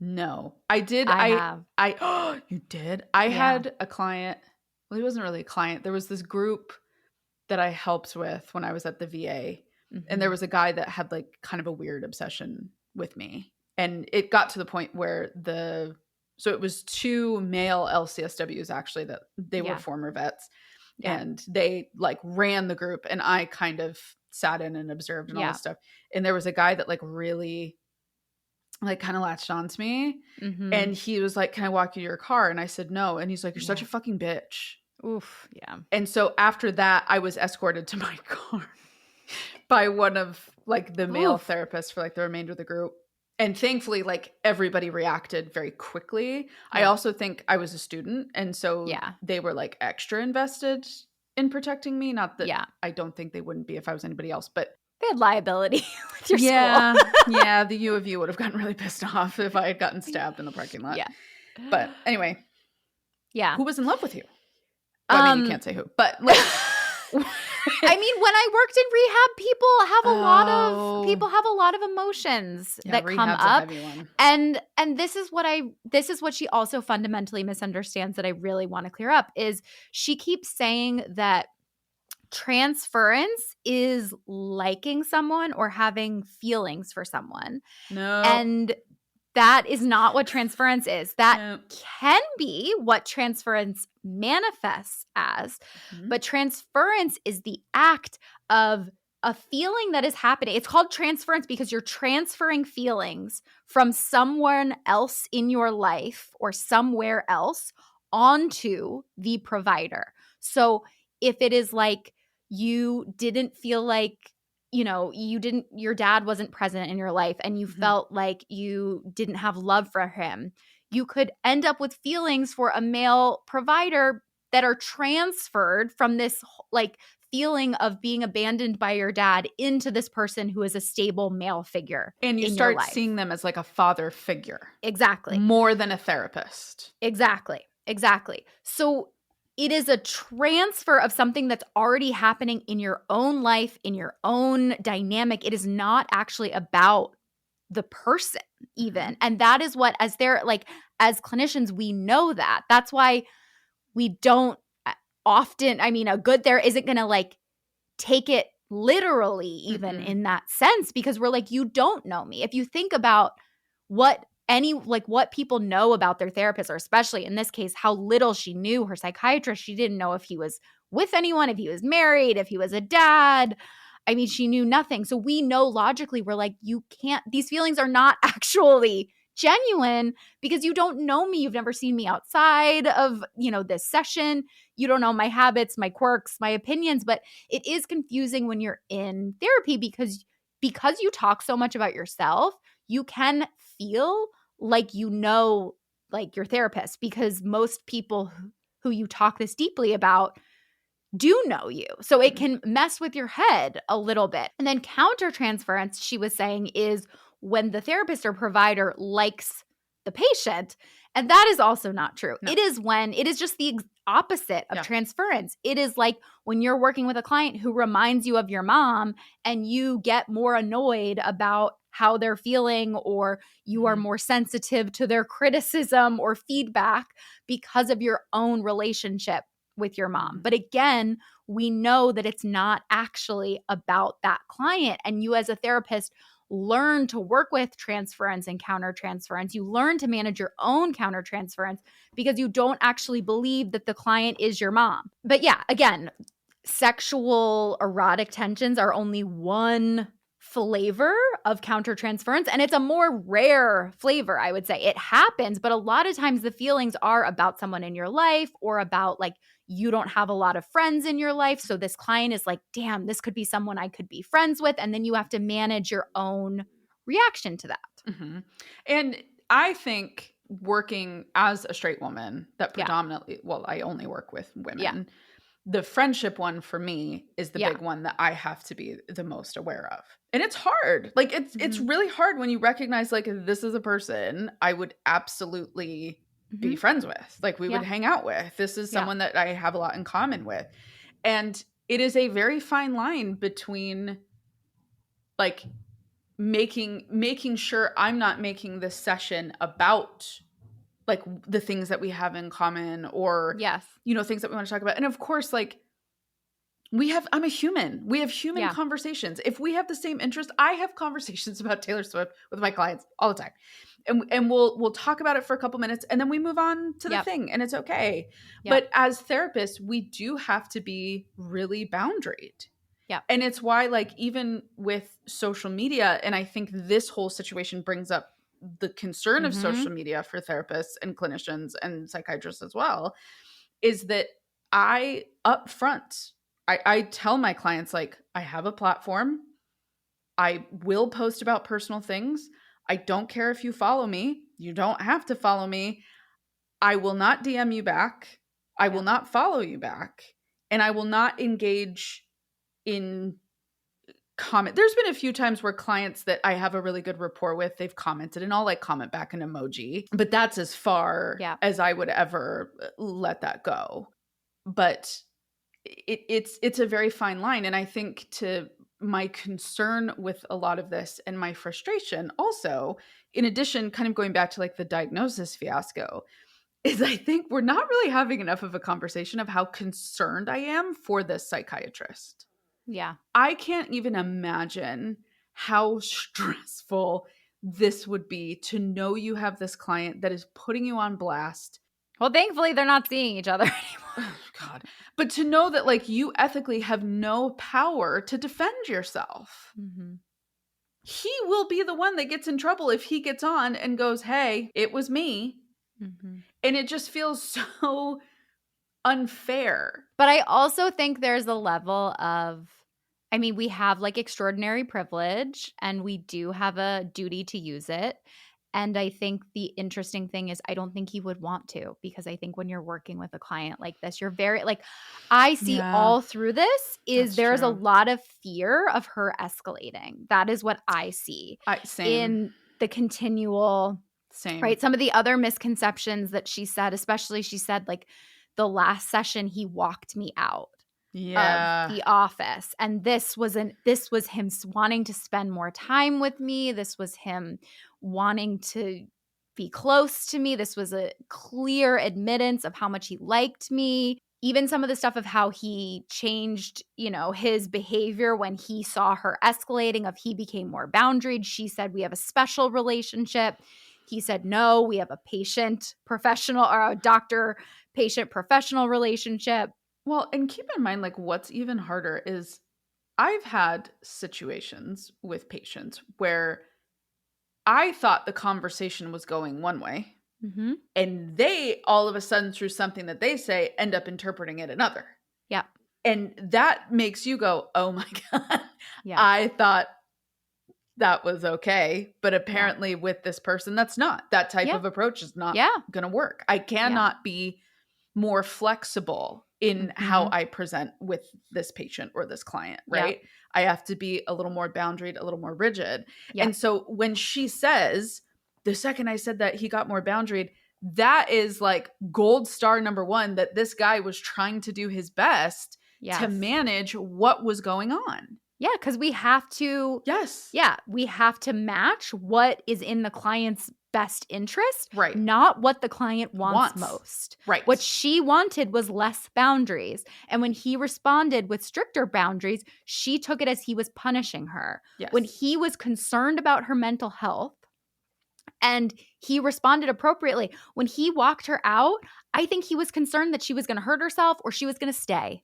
no, I did. I have. Oh, you did? I Yeah. had a client. Well, he wasn't really a client. There was this group that I helped with when I was at the VA. And there Mhm. was a guy that had like kind of a weird obsession with me. And it got to the point where so it was two male LCSWs actually that they were Yeah. former vets. Yeah. And they like ran the group and I kind of sat in and observed and all Yeah. this stuff. And there was a guy that like really like kind of latched on to me. Mhm. And he was like, "Can I walk you to your car?" And I said, "No." And he's like, "You're such Yeah. a fucking bitch." Oof. Yeah. And so after that, I was escorted to my car by one of like the male Oof. therapists for like the remainder of the group. And thankfully, like everybody reacted very quickly. I Yeah. also think I was a student. And so Yeah. they were like extra invested in protecting me. Not that Yeah. I don't think they wouldn't be if I was anybody else, but They had liability with your yeah, school. yeah, the U of U would have gotten really pissed off if I had gotten stabbed in the parking lot. Yeah. But anyway, Yeah. who was in love with you? Well, I mean, you can't say who, but like, I mean, when I worked in rehab, people have a lot of emotions that come rehab's a up. heavy one. And this is what she also fundamentally misunderstands that I really want to clear up is she keeps saying that transference is liking someone or having feelings for someone. No. And that is not what transference is. That No. can be what transference manifests as, Mhm. but transference is the act of a feeling that is happening. It's called transference because you're transferring feelings from someone else in your life or somewhere else onto the provider. So if it is like you didn't feel like your dad wasn't present in your life and you Mhm. felt like you didn't have love for him, you could end up with feelings for a male provider that are transferred from this like feeling of being abandoned by your dad into this person who is a stable male figure And you in your start life. seeing them as like a father figure. Exactly. More than a therapist. Exactly. So it is a transfer of something that's already happening in your own life, in your own dynamic. It is not actually about the person even. And that is what, as clinicians, we know that. That's why we don't often, a good there isn't going to like take it literally even in that sense because we're like, you don't know me. If you think about what people know about their therapist, or especially in this case, how little she knew her psychiatrist. She didn't know if he was with anyone, if he was married, if he was a dad. I mean, she knew nothing. So we know logically, we're like, these feelings are not actually genuine because you don't know me. You've never seen me outside of, this session. You don't know my habits, my quirks, my opinions, but it is confusing when you're in therapy because you talk so much about yourself, you can feel like like your therapist because most people who you talk this deeply about do know you. So it can mess with your head a little bit. And then countertransference, she was saying, is when the therapist or provider likes the patient. And that is also not true. No. It is just the opposite of transference. It is like when you're working with a client who reminds you of your mom and you get more annoyed about how they're feeling, or you are more sensitive to their criticism or feedback because of your own relationship with your mom. But again, we know that it's not actually about that client. And you as a therapist learn to work with transference and countertransference. You learn to manage your own countertransference because you don't actually believe that the client is your mom. But yeah, again, sexual erotic tensions are only one flavor of countertransference, and it's a more rare flavor, I would say. It happens, but a lot of times the feelings are about someone in your life or about like you don't have a lot of friends in your life. So this client is like, damn, this could be someone I could be friends with. And then you have to manage your own reaction to that. Mm-hmm. And I think working as a straight woman that predominantly, well, I only work with women. The friendship one for me is the Yeah. big one that I have to be the most aware of. And it's hard. Like it's really hard when you recognize like this is a person I would absolutely be friends with. Like we would hang out with. This is someone that I have a lot in common with. And it is a very fine line between like making sure I'm not making this session about like the things that we have in common or you know, things that we want to talk about. And of course, like I'm a human. We have human conversations. If we have the same interest, I have conversations about Taylor Swift with my clients all the time. And we'll talk about it for a couple minutes and then we move on to the thing and it's okay. But as therapists, we do have to be really boundaried. Yeah. And it's why like even with social media, and I think this whole situation brings up the concern of social media for therapists and clinicians and psychiatrists as well, is that I upfront I tell my clients, like, I have a platform. I will post about personal things. I don't care if you follow me. You don't have to follow me. I will not DM you back. I will not follow you back. And I will not engage in comment. There's been a few times where clients that I have a really good rapport with, they've commented and I'll like comment back an emoji. But that's as far as I would ever let that go. But it's a very fine line. And I think to my concern with a lot of this and my frustration also, in addition, kind of going back to like the diagnosis fiasco, is I think we're not really having enough of a conversation of how concerned I am for this psychiatrist. Yeah. I can't even imagine how stressful this would be to know you have this client that is putting you on blast. Well, thankfully, they're not seeing each other anymore. Oh, God. But to know that, like, you ethically have no power to defend yourself. He will be the one that gets in trouble if he gets on and goes, hey, it was me. And it just feels so unfair. But I also think there's a level of, I mean, we have like extraordinary privilege and we do have a duty to use it. And I think the interesting thing is I don't think he would want to, because I think when you're working with a client like this, you're very like, I see all through this is there's a lot of fear of her escalating. That is what I see in the continual, right? Some of the other misconceptions that she said, especially she said like the last session, he walked me out of the office. And this was him wanting to spend more time with me. This was him wanting to be close to me. This was a clear admittance of how much he liked me. Even some of the stuff of how he changed, you know, his behavior when he saw her escalating, of he became more boundaried. She said, we have a special relationship. He said, no, we have a patient professional or a doctor patient professional relationship. Well, and keep in mind, like, what's even harder is I've had situations with patients where I thought the conversation was going one way, and they all of a sudden, through something that they say, end up interpreting it another. Yeah. And that makes you go, oh my God, I thought that was okay. But apparently with this person, that's not. That type of approach is not going to work. I cannot be more flexible in how I present with this patient or this client, right? I have to be a little more boundaried, a little more rigid. And so when she says, the second I said that he got more boundaried, that is like gold star number one, that this guy was trying to do his best to manage what was going on. Yeah, because we have to. Yeah, we have to match what is in the client's best interest, not what the client wants most. What she wanted was less boundaries. And when he responded with stricter boundaries, she took it as he was punishing her. When he was concerned about her mental health and he responded appropriately, when he walked her out, I think he was concerned that she was going to hurt herself or she was going to stay.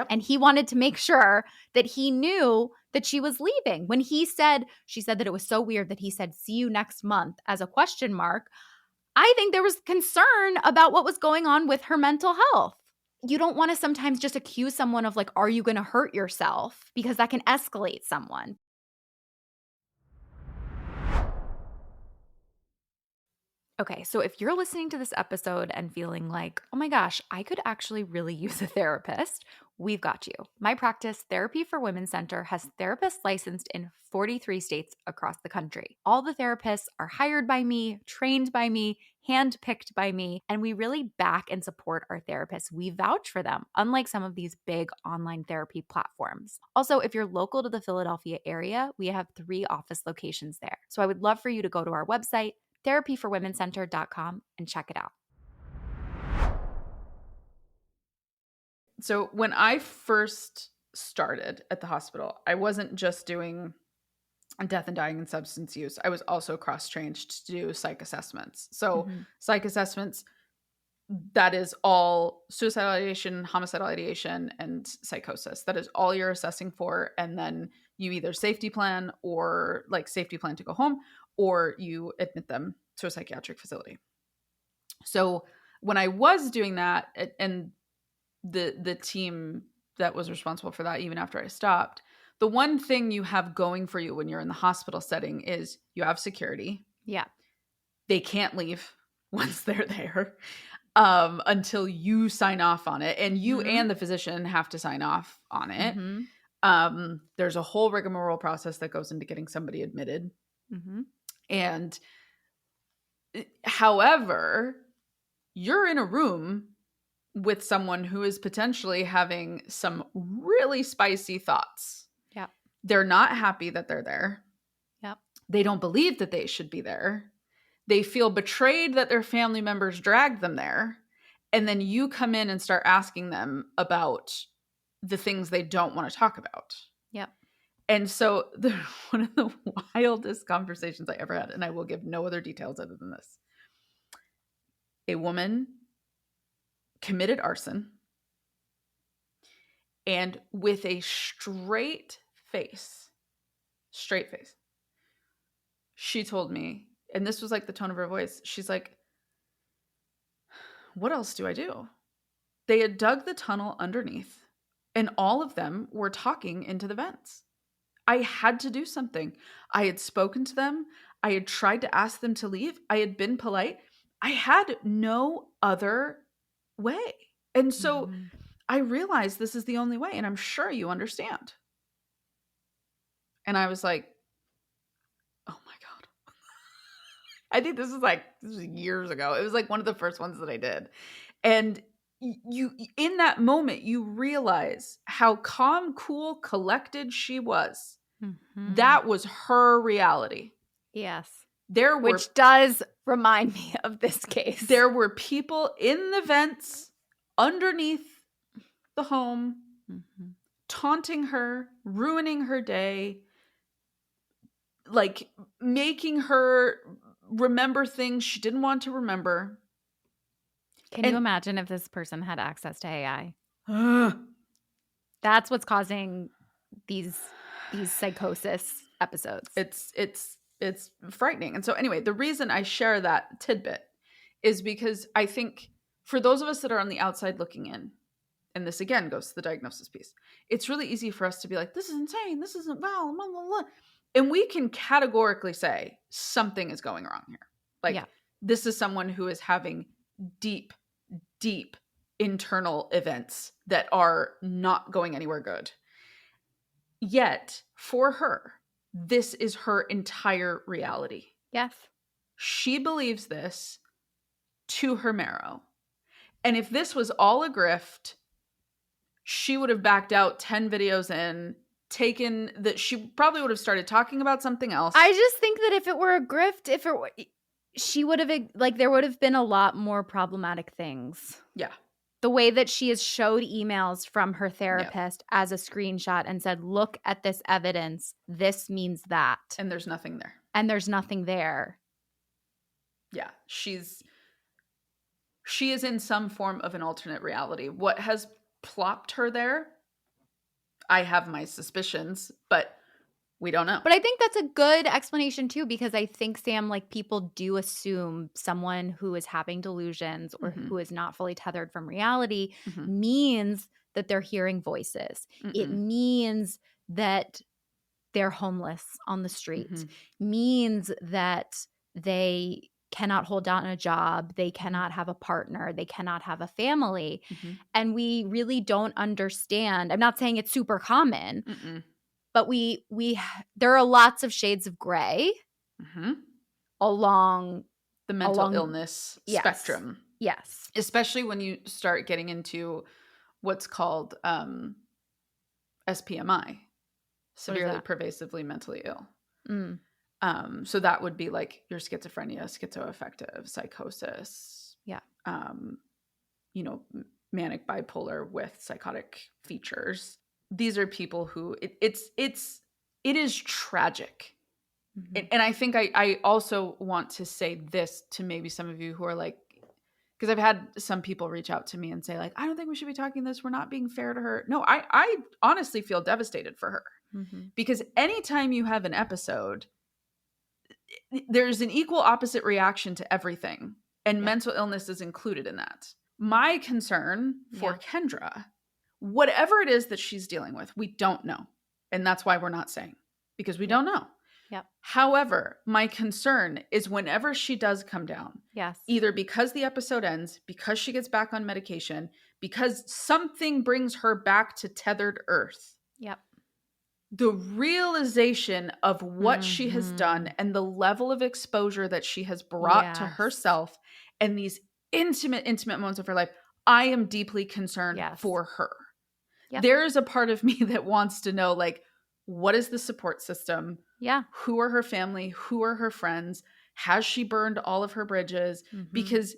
And he wanted to make sure that he knew that she was leaving. When she said that it was so weird that he said, see you next month as a question mark. I think there was concern about what was going on with her mental health. You don't want to sometimes just accuse someone of like, are you going to hurt yourself? Because that can escalate someone. Okay, so if you're listening to this episode and feeling like, oh my gosh, I could actually really use a therapist, we've got you. My practice, Therapy for Women Center, has therapists licensed in 43 states across the country. All the therapists are hired by me, trained by me, handpicked by me, and we really back and support our therapists. We vouch for them, unlike some of these big online therapy platforms. Also, if you're local to the Philadelphia area, we have 3 office locations there. So I would love for you to go to our website, therapyforwomencenter.com, and check it out. So when I first started at the hospital, I wasn't just doing death and dying and substance use. I was also cross-trained to do psych assessments. So psych assessments, that is all suicidal ideation, homicidal ideation, and psychosis. That is all you're assessing for. And then you either safety plan or like safety plan to go home, or you admit them to a psychiatric facility. So when I was doing that, and the team that was responsible for that, even after I stopped, the one thing you have going for you when you're in the hospital setting is you have security. Yeah. They can't leave once they're there until you sign off on it. And you and the physician have to sign off on it. There's a whole rigmarole process that goes into getting somebody admitted. And however, you're in a room with someone who is potentially having some really spicy thoughts. Yeah. They're not happy that they're there. Yep. They don't believe that they should be there. They feel betrayed that their family members dragged them there. And then you come in and start asking them about the things they don't want to talk about. Yep. And so one of the wildest conversations I ever had, and I will give no other details other than this. A woman committed arson, and with a straight face, she told me, and this was like the tone of her voice, she's like, what else do I do? They had dug the tunnel underneath, and all of them were talking into the vents. I had to do something. I had spoken to them. I had tried to ask them to leave. I had been polite. I had no other way. And so I realized this is the only way, and I'm sure you understand. And I was like, oh my God. I think this was years ago. It was like one of the first ones that I did. And you, in that moment, you realize how calm, cool, collected she was. That was her reality. Yes. Which does remind me of this case. There were people in the vents underneath the home, taunting her, ruining her day, like making her remember things she didn't want to remember. Can you imagine if this person had access to AI? That's what's causing these psychosis episodes. It's frightening. And so anyway, the reason I share that tidbit is because I think for those of us that are on the outside looking in, and this again goes to the diagnosis piece, it's really easy for us to be like, this is insane, this isn't well, blah, blah, blah. And we can categorically say something is going wrong here. Like, this is someone who is having deep, deep internal events that are not going anywhere good. Yet, for her, this is her entire reality. Yes. She believes this to her marrow. And if this was all a grift, she would have backed out 10 videos in, she probably would have started talking about something else. I just think that if it were a grift, she would have, like, there would have been a lot more problematic things. Yeah. The way that she has showed emails from her therapist as a screenshot and said, look at this evidence. This means that. And there's nothing there. Yeah. She is in some form of an alternate reality. What has plopped her there? I have my suspicions, but we don't know. But I think that's a good explanation too, because I think, Sam, like, people do assume someone who is having delusions or who is not fully tethered from reality means that they're hearing voices. It means that they're homeless on the street, means that they cannot hold down a job, they cannot have a partner, they cannot have a family. Mm-hmm. And we really don't understand. I'm not saying it's super common, Mm-mm. but there are lots of shades of gray Mm-hmm. along The mental along illness yes. spectrum. Yes. Especially when you start getting into what's called SPMI, severely pervasively mentally ill. Mm. So that would be like your schizophrenia, schizoaffective, psychosis, Yeah. Manic bipolar with psychotic features. These are people who it is tragic. Mm-hmm. And I think I also want to say this to maybe some of you who are like, because I've had some people reach out to me and say like, I don't think we should be talking this. We're not being fair to her. No, I honestly feel devastated for her. Mm-hmm. Because anytime you have an episode, there's an equal opposite reaction to everything. And mental illness is included in that. My concern for Kendra, whatever it is that she's dealing with, we don't know. And that's why we're not saying, because we don't know. Yep. However, my concern is whenever she does come down, either because the episode ends, because she gets back on medication, because something brings her back to tethered earth. Yep. The realization of what she has done and the level of exposure that she has brought to herself and these intimate moments of her life, I am deeply concerned for her. Yep. There is a part of me that wants to know, like, what is the support system? Yeah. Who are her family? Who are her friends? Has she burned all of her bridges? Mm-hmm. Because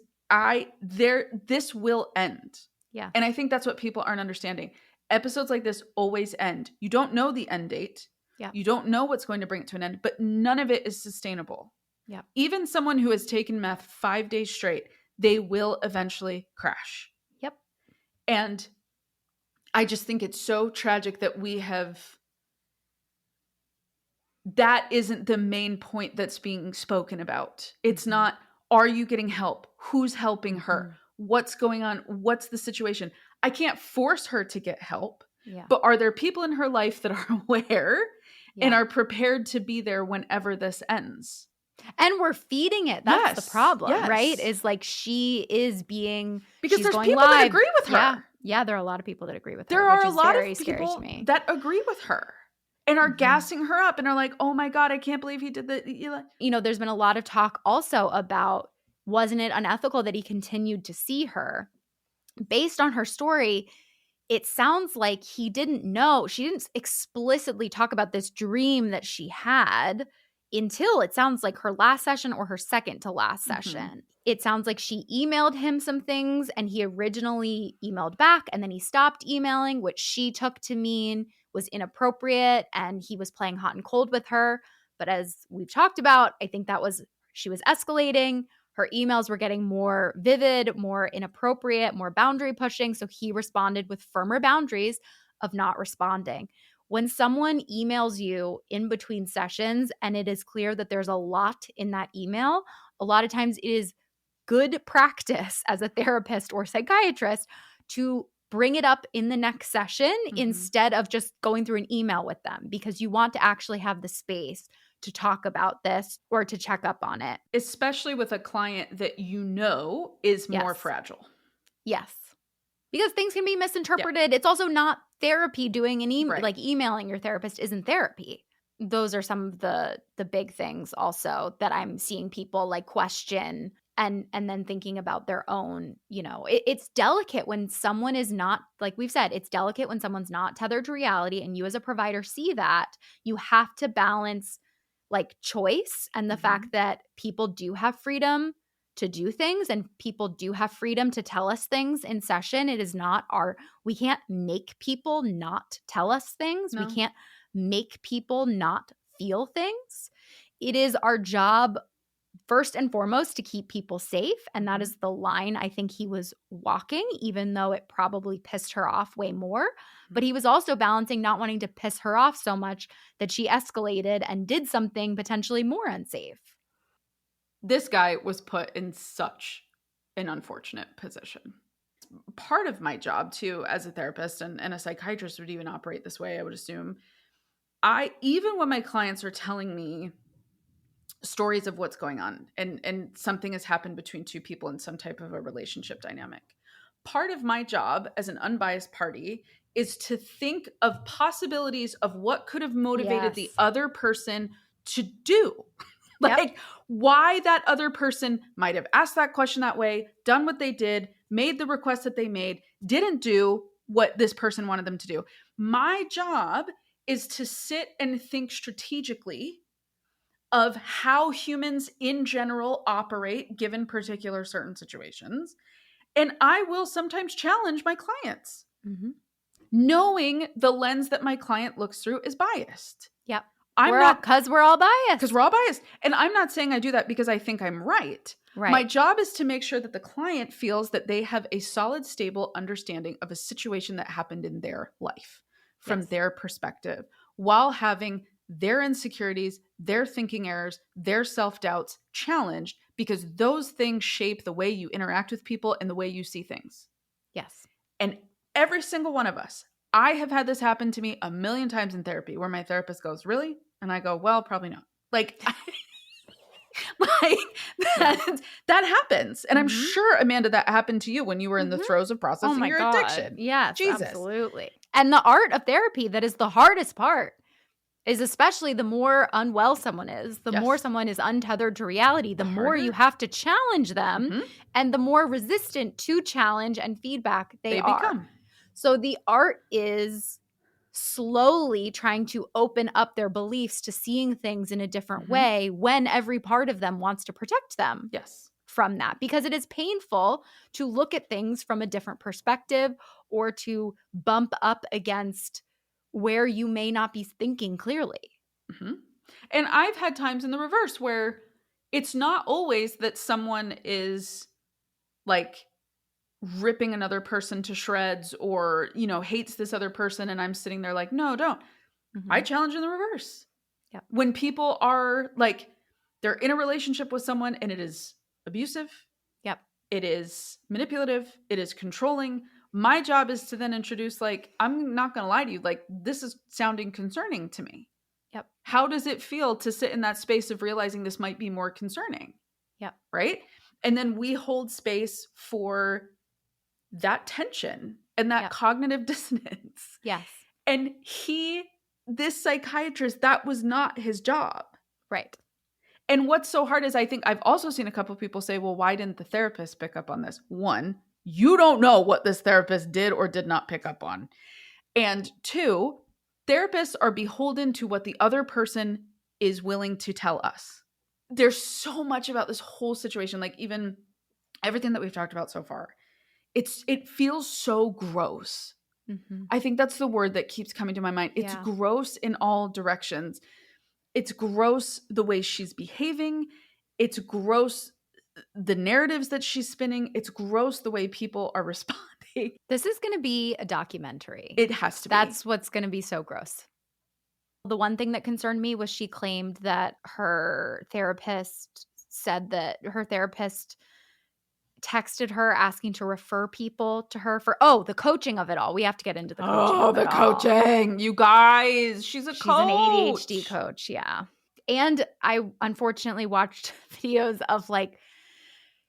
this will end. Yeah. And I think that's what people aren't understanding. Episodes like this always end. You don't know the end date. Yeah. You don't know what's going to bring it to an end, but none of it is sustainable. Yeah. Even someone who has taken meth 5 days straight, they will eventually crash. Yep. And I just think it's so tragic that that isn't the main point that's being spoken about. It's not, are you getting help? Who's helping her? What's going on? What's the situation? I can't force her to get help, but are there people in her life that are aware and are prepared to be there whenever this ends? And we're feeding it. That's the problem, right? Is like she is being because she's there's going people live. that agree with her. Yeah, there are a lot of people that agree with her. There are which a is lot very of scary people to me. that agree with her and are gassing her up and are like, "Oh my God, I can't believe he did that." You know, there's been a lot of talk also about, wasn't it unethical that he continued to see her? Based on her story, it sounds like he didn't know. She didn't explicitly talk about this dream that she had until it sounds like her last session or her second to last session. It sounds like she emailed him some things and he originally emailed back and then he stopped emailing, which she took to mean was inappropriate and he was playing hot and cold with her. But as we've talked about, I think she was escalating. Her emails were getting more vivid, more inappropriate, more boundary pushing. So he responded with firmer boundaries of not responding. When someone emails you in between sessions and it is clear that there's a lot in that email, a lot of times it is good practice as a therapist or psychiatrist to bring it up in the next session instead of just going through an email with them, because you want to actually have the space to talk about this or to check up on it. Especially with a client that is more fragile. Yes. Because things can be misinterpreted. Yeah. It's also not therapy. Doing an email, like emailing your therapist isn't therapy. Those are some of the big things also that I'm seeing people like question and then thinking about their own, it's delicate when someone is not, like we've said, it's delicate when someone's not tethered to reality, and you as a provider see that. You have to balance like choice and the fact that people do have freedom to do things and people do have freedom to tell us things in session. It is not we can't make people not tell us things. No. We can't make people not feel things. It is our job first and foremost to keep people safe. And that is the line I think he was walking, even though it probably pissed her off way more. But he was also balancing not wanting to piss her off so much that she escalated and did something potentially more unsafe. This guy was put in such an unfortunate position. Part of my job too, as a therapist and a psychiatrist would even operate this way, I would assume. Even when my clients are telling me stories of what's going on, and something has happened between two people in some type of a relationship dynamic. Part of my job as an unbiased party is to think of possibilities of what could have motivated the Yes. other person to do. Yep. Like why that other person might have asked that question that way, done what they did, made the request that they made, didn't do what this person wanted them to do. My job is to sit and think strategically of how humans in general operate given particular certain situations. And I will sometimes challenge my clients, Mm-hmm. knowing the lens that my client looks through is biased. Yep. I'm not, because we're all biased. because we're all biased. And I'm not saying I do that because I think I'm right. Right. My job is to make sure that the client feels that they have a solid, stable understanding of a situation that happened in their life from Yes. their perspective, while having their insecurities, their thinking errors, their self-doubts challenged, because those things shape the way you interact with people and the way you see things. Yes. And every single one of us, I have had this happen to me a million times in therapy where my therapist goes, "Really?" And I go, "Well, probably not." Like, like that happens. And I'm Mhm. sure, Amanda, that happened to you when you were in the Mhm. throes of processing your addiction. Yes, Jesus. absolutely. And the art of therapy, that is the hardest part, is especially the more unwell someone is, the more Yes. someone is untethered to reality, the more you harder. have to challenge them, Mhm. and the more resistant to challenge and feedback they are. become. So the art is slowly trying to open up their beliefs to seeing things in a different Mhm. way when every part of them wants to protect them Yes. from that, because it is painful to look at things from a different perspective or to bump up against where you may not be thinking clearly. Mhm. And I've had times in the reverse where it's not always that someone is like ripping another person to shreds or, hates this other person. And I'm sitting there like, no, don't. I Mhm. challenge in the reverse. Yep. When people are like, they're in a relationship with someone and it is abusive, Yep. it is manipulative, it is controlling. My job is to then introduce, like, I'm not going to lie to you, like, this is sounding concerning to me. Yep. How does it feel to sit in that space of realizing this might be more concerning? Yep. Right? And then we hold space for that tension and that Yep. cognitive dissonance. Yes. And this psychiatrist, that was not his job. Right. And what's so hard is I think I've also seen a couple of people say, well, why didn't the therapist pick up on this? One, you don't know what this therapist did or did not pick up on. And two, therapists are beholden to what the other person is willing to tell us. There's so much about this whole situation, like even everything that we've talked about so far. It feels so gross. Mhm. I think that's the word that keeps coming to my mind. It's Yeah. gross in all directions. It's gross the way she's behaving. It's gross the narratives that she's spinning. It's gross the way people are responding. This is going to be a documentary. It has to be. That's what's going to be so gross. The one thing that concerned me was she claimed that her therapist said that her therapist texted her asking to refer people to her for the coaching of it all. We have to get into the coaching of it all. Coaching. You guys, she's She's coach. an ADHD coach, yeah. And I unfortunately watched videos of like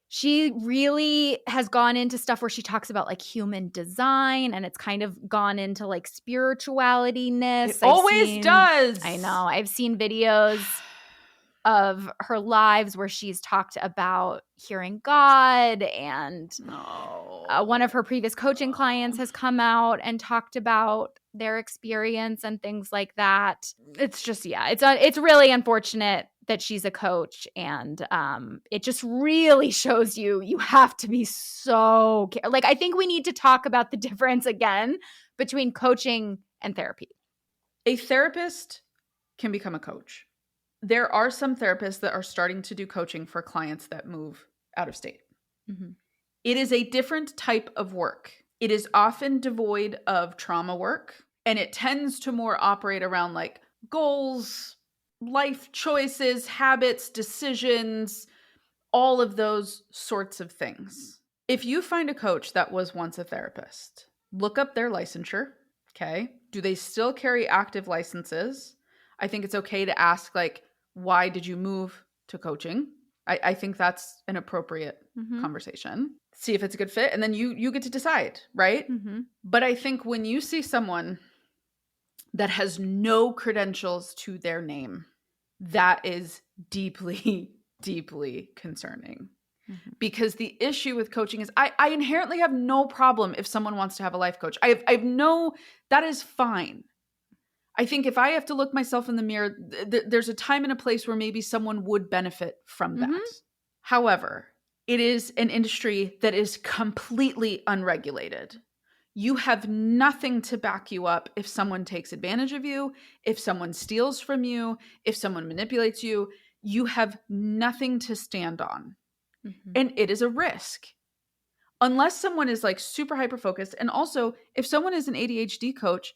she really has gone into stuff where she talks about like human design, and it's kind of gone into like spirituality-ness. It always does. I know. I've seen videos of her lives where she's talked about hearing God, and one of her previous coaching clients has come out and talked about their experience and things like that. It's just, it's really unfortunate that she's a coach, and it just really shows you have to be so like, I think we need to talk about the difference again between coaching and therapy. A therapist can become a coach. There are some therapists that are starting to do coaching for clients that move out of state. Mm-hmm. It is a different type of work. It is often devoid of trauma work, and it tends to more operate around like goals, life choices, habits, decisions, all of those sorts of things. If you find a coach that was once a therapist, look up their licensure. Okay. Do they still carry active licenses? I think it's okay to ask, like, why did you move to coaching. I think that's an appropriate conversation. See if it's a good fit, and then you get to decide, right? But I think when you see someone that has no credentials to their name, that is deeply, deeply concerning. Because the issue with coaching is I inherently have no problem if someone wants to have a life coach. I have no, that is fine. I think if I have to look myself in the mirror, there's a time and a place where maybe someone would benefit from that. However, it is an industry that is completely unregulated. You have nothing to back you up if someone takes advantage of you, if someone steals from you, if someone manipulates you. You have nothing to stand on. And it is a risk. Unless someone is like super hyper-focused. And also, if someone is an ADHD coach,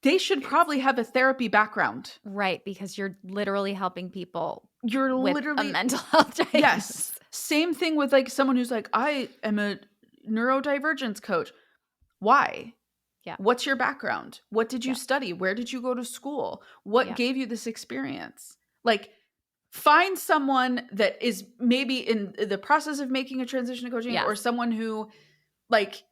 they should probably have a therapy background. Right, because you're literally helping people You're with literally a mental health diagnosis. Yes. Same thing with like someone who's like, I am a neurodivergence coach. Why? Yeah. What's your background? What did you study? Where did you go to school? What gave you this experience? Like, find someone that is maybe in the process of making a transition to coaching, or someone who like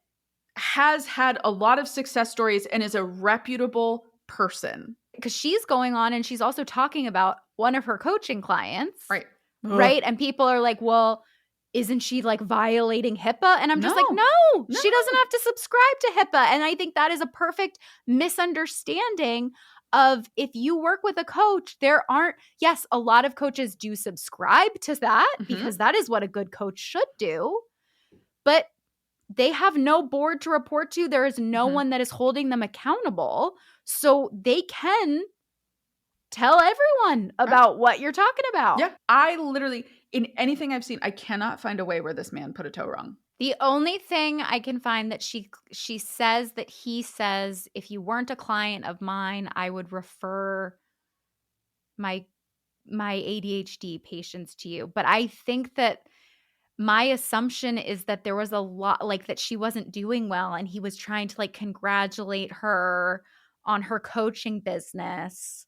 has had a lot of success stories and is a reputable person. Because she's going on and she's also talking about one of her coaching clients. Right. Right. And people are like, well, isn't she like violating HIPAA? And I'm just like, no, she doesn't have to subscribe to HIPAA. And I think that is a perfect misunderstanding of, if you work with a coach, there aren't, yes, a lot of coaches do subscribe to that because that is what a good coach should do. But they have no board to report to. There is no one that is holding them accountable. So they can tell everyone about what you're talking about. Yeah. I literally, in anything I've seen, I cannot find a way where this man put a toe wrong. The only thing I can find that she says that he says, if you weren't a client of mine, I would refer my ADHD patients to you. But I think that my assumption is that there was a lot, like that she wasn't doing well and he was trying to like congratulate her on her coaching business.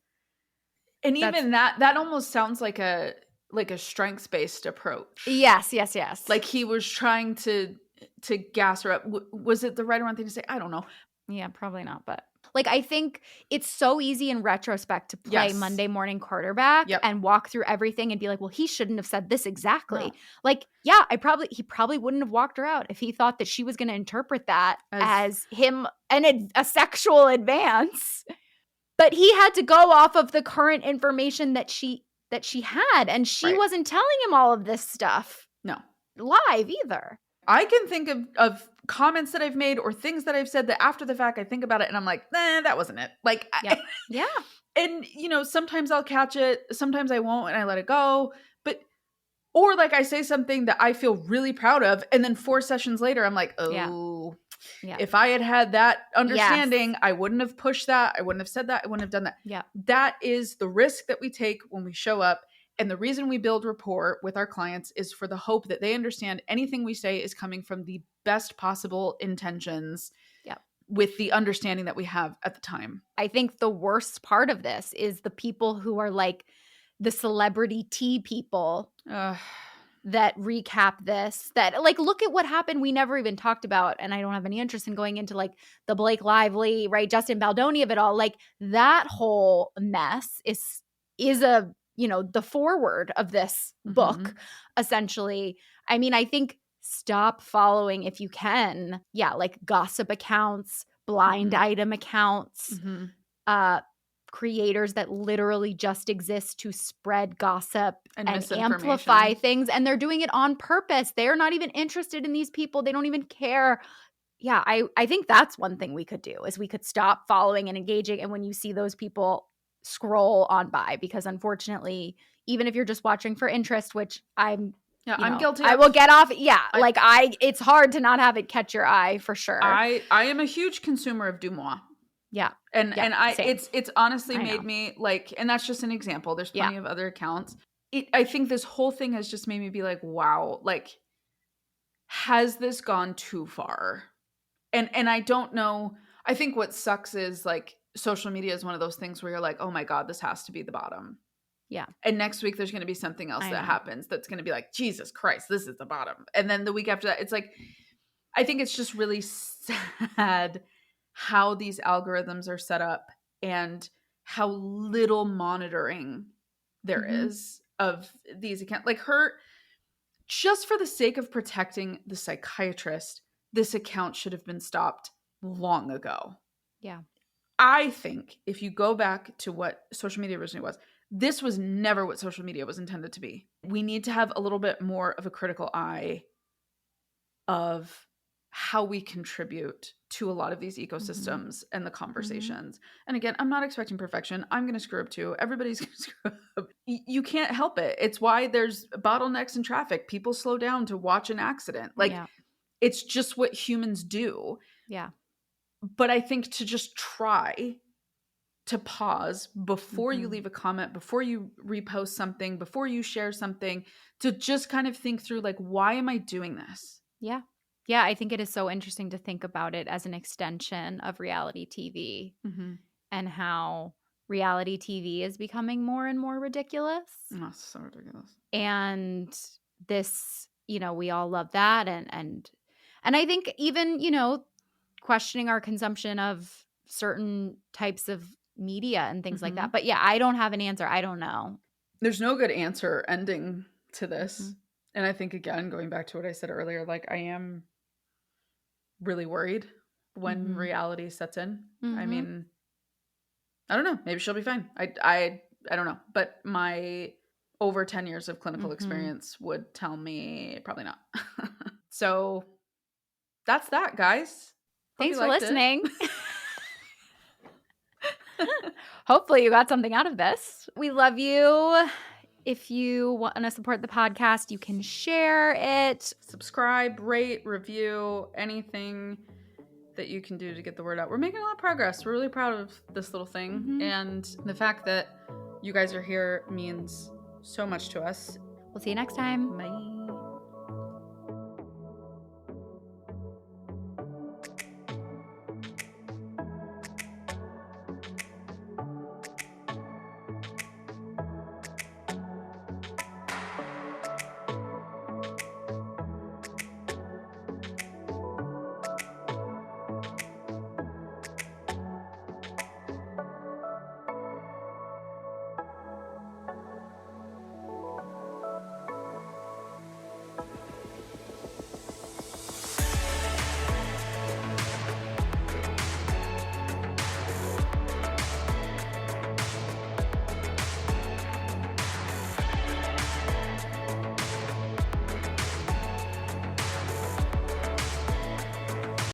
And even that almost sounds like a strengths-based approach. Yes. Like he was trying to gas her up. Was it the right or wrong thing to say? I don't know. Yeah, probably not. But like, I think it's so easy in retrospect to play Monday morning quarterback and walk through everything and be like, well, he shouldn't have said this exactly. No. Like, yeah, he probably wouldn't have walked her out if he thought that she was going to interpret that as him a sexual advance. But he had to go off of the current information that she had, and she wasn't telling him all of this stuff. No. Live either. I can think of comments that I've made or things that I've said that after the fact I think about it and I'm like, that wasn't it. Like, yeah. And sometimes I'll catch it, sometimes I won't, and I let it go. Or like I say something that I feel really proud of, and then 4 sessions later, I'm like, oh, if I had that understanding, I wouldn't have pushed that. I wouldn't have said that. I wouldn't have done that. Yeah. That is the risk that we take when we show up. And the reason we build rapport with our clients is for the hope that they understand anything we say is coming from the best possible intentions with the understanding that we have at the time. I think the worst part of this is the people who are like the celebrity tea people that recap this, that like, look at what happened. We never even talked about, and I don't have any interest in going into like the Blake Lively, right, Justin Baldoni of it all. Like that whole mess is a, the foreword of this book, essentially. I mean, I think stop following, if you can, like gossip accounts, blind item accounts, creators that literally just exist to spread gossip and amplify things. And they're doing it on purpose. They're not even interested in these people. They don't even care. Yeah, I think that's one thing we could do, is we could stop following and engaging. And when you see those people, scroll on by, because unfortunately, even if you're just watching for interest, which I'm guilty. I will get off. Yeah. It's hard to not have it catch your eye for sure. I am a huge consumer of Dumois. Yeah. And it's honestly made me like, and that's just an example. There's plenty of other accounts. I think this whole thing has just made me be like, wow, like, has this gone too far? And I don't know. I think what sucks is like social media is one of those things where you're like, oh my God, this has to be the bottom. Yeah. And next week there's going to be something else that happens that's going to be like, Jesus Christ, this is the bottom. And then the week after that, it's like, I think it's just really sad how these algorithms are set up and how little monitoring there is of these accounts. Like just for the sake of protecting the psychiatrist, this account should have been stopped long ago. Yeah. I think if you go back to what social media originally was, this was never what social media was intended to be. We need to have a little bit more of a critical eye of how we contribute to a lot of these ecosystems and the conversations. And again, I'm not expecting perfection. I'm going to screw up too. Everybody's going to screw up. You can't help it. It's why there's bottlenecks in traffic. People slow down to watch an accident. Like, it's just what humans do. Yeah. But I think to just try to pause before you leave a comment, before you repost something, before you share something, to just kind of think through, like, why am I doing this? Yeah. Yeah, I think it is so interesting to think about it as an extension of reality TV and how reality TV is becoming more and more ridiculous. Oh, so ridiculous. And this, we all love that. And I think even, questioning our consumption of certain types of media and things like that. But yeah, I don't have an answer. I don't know. There's no good answer ending to this. And I think, again, going back to what I said earlier, like, I am really worried when reality sets in. I mean, I don't know. Maybe she'll be fine. I don't know. But my over 10 years of clinical experience would tell me probably not. So that's that, guys. Thanks for listening. Hopefully you got something out of this. We love you. If you want to support the podcast, you can share it. Subscribe, rate, review, anything that you can do to get the word out. We're making a lot of progress. We're really proud of this little thing. And the fact that you guys are here means so much to us. We'll see you next time. Bye.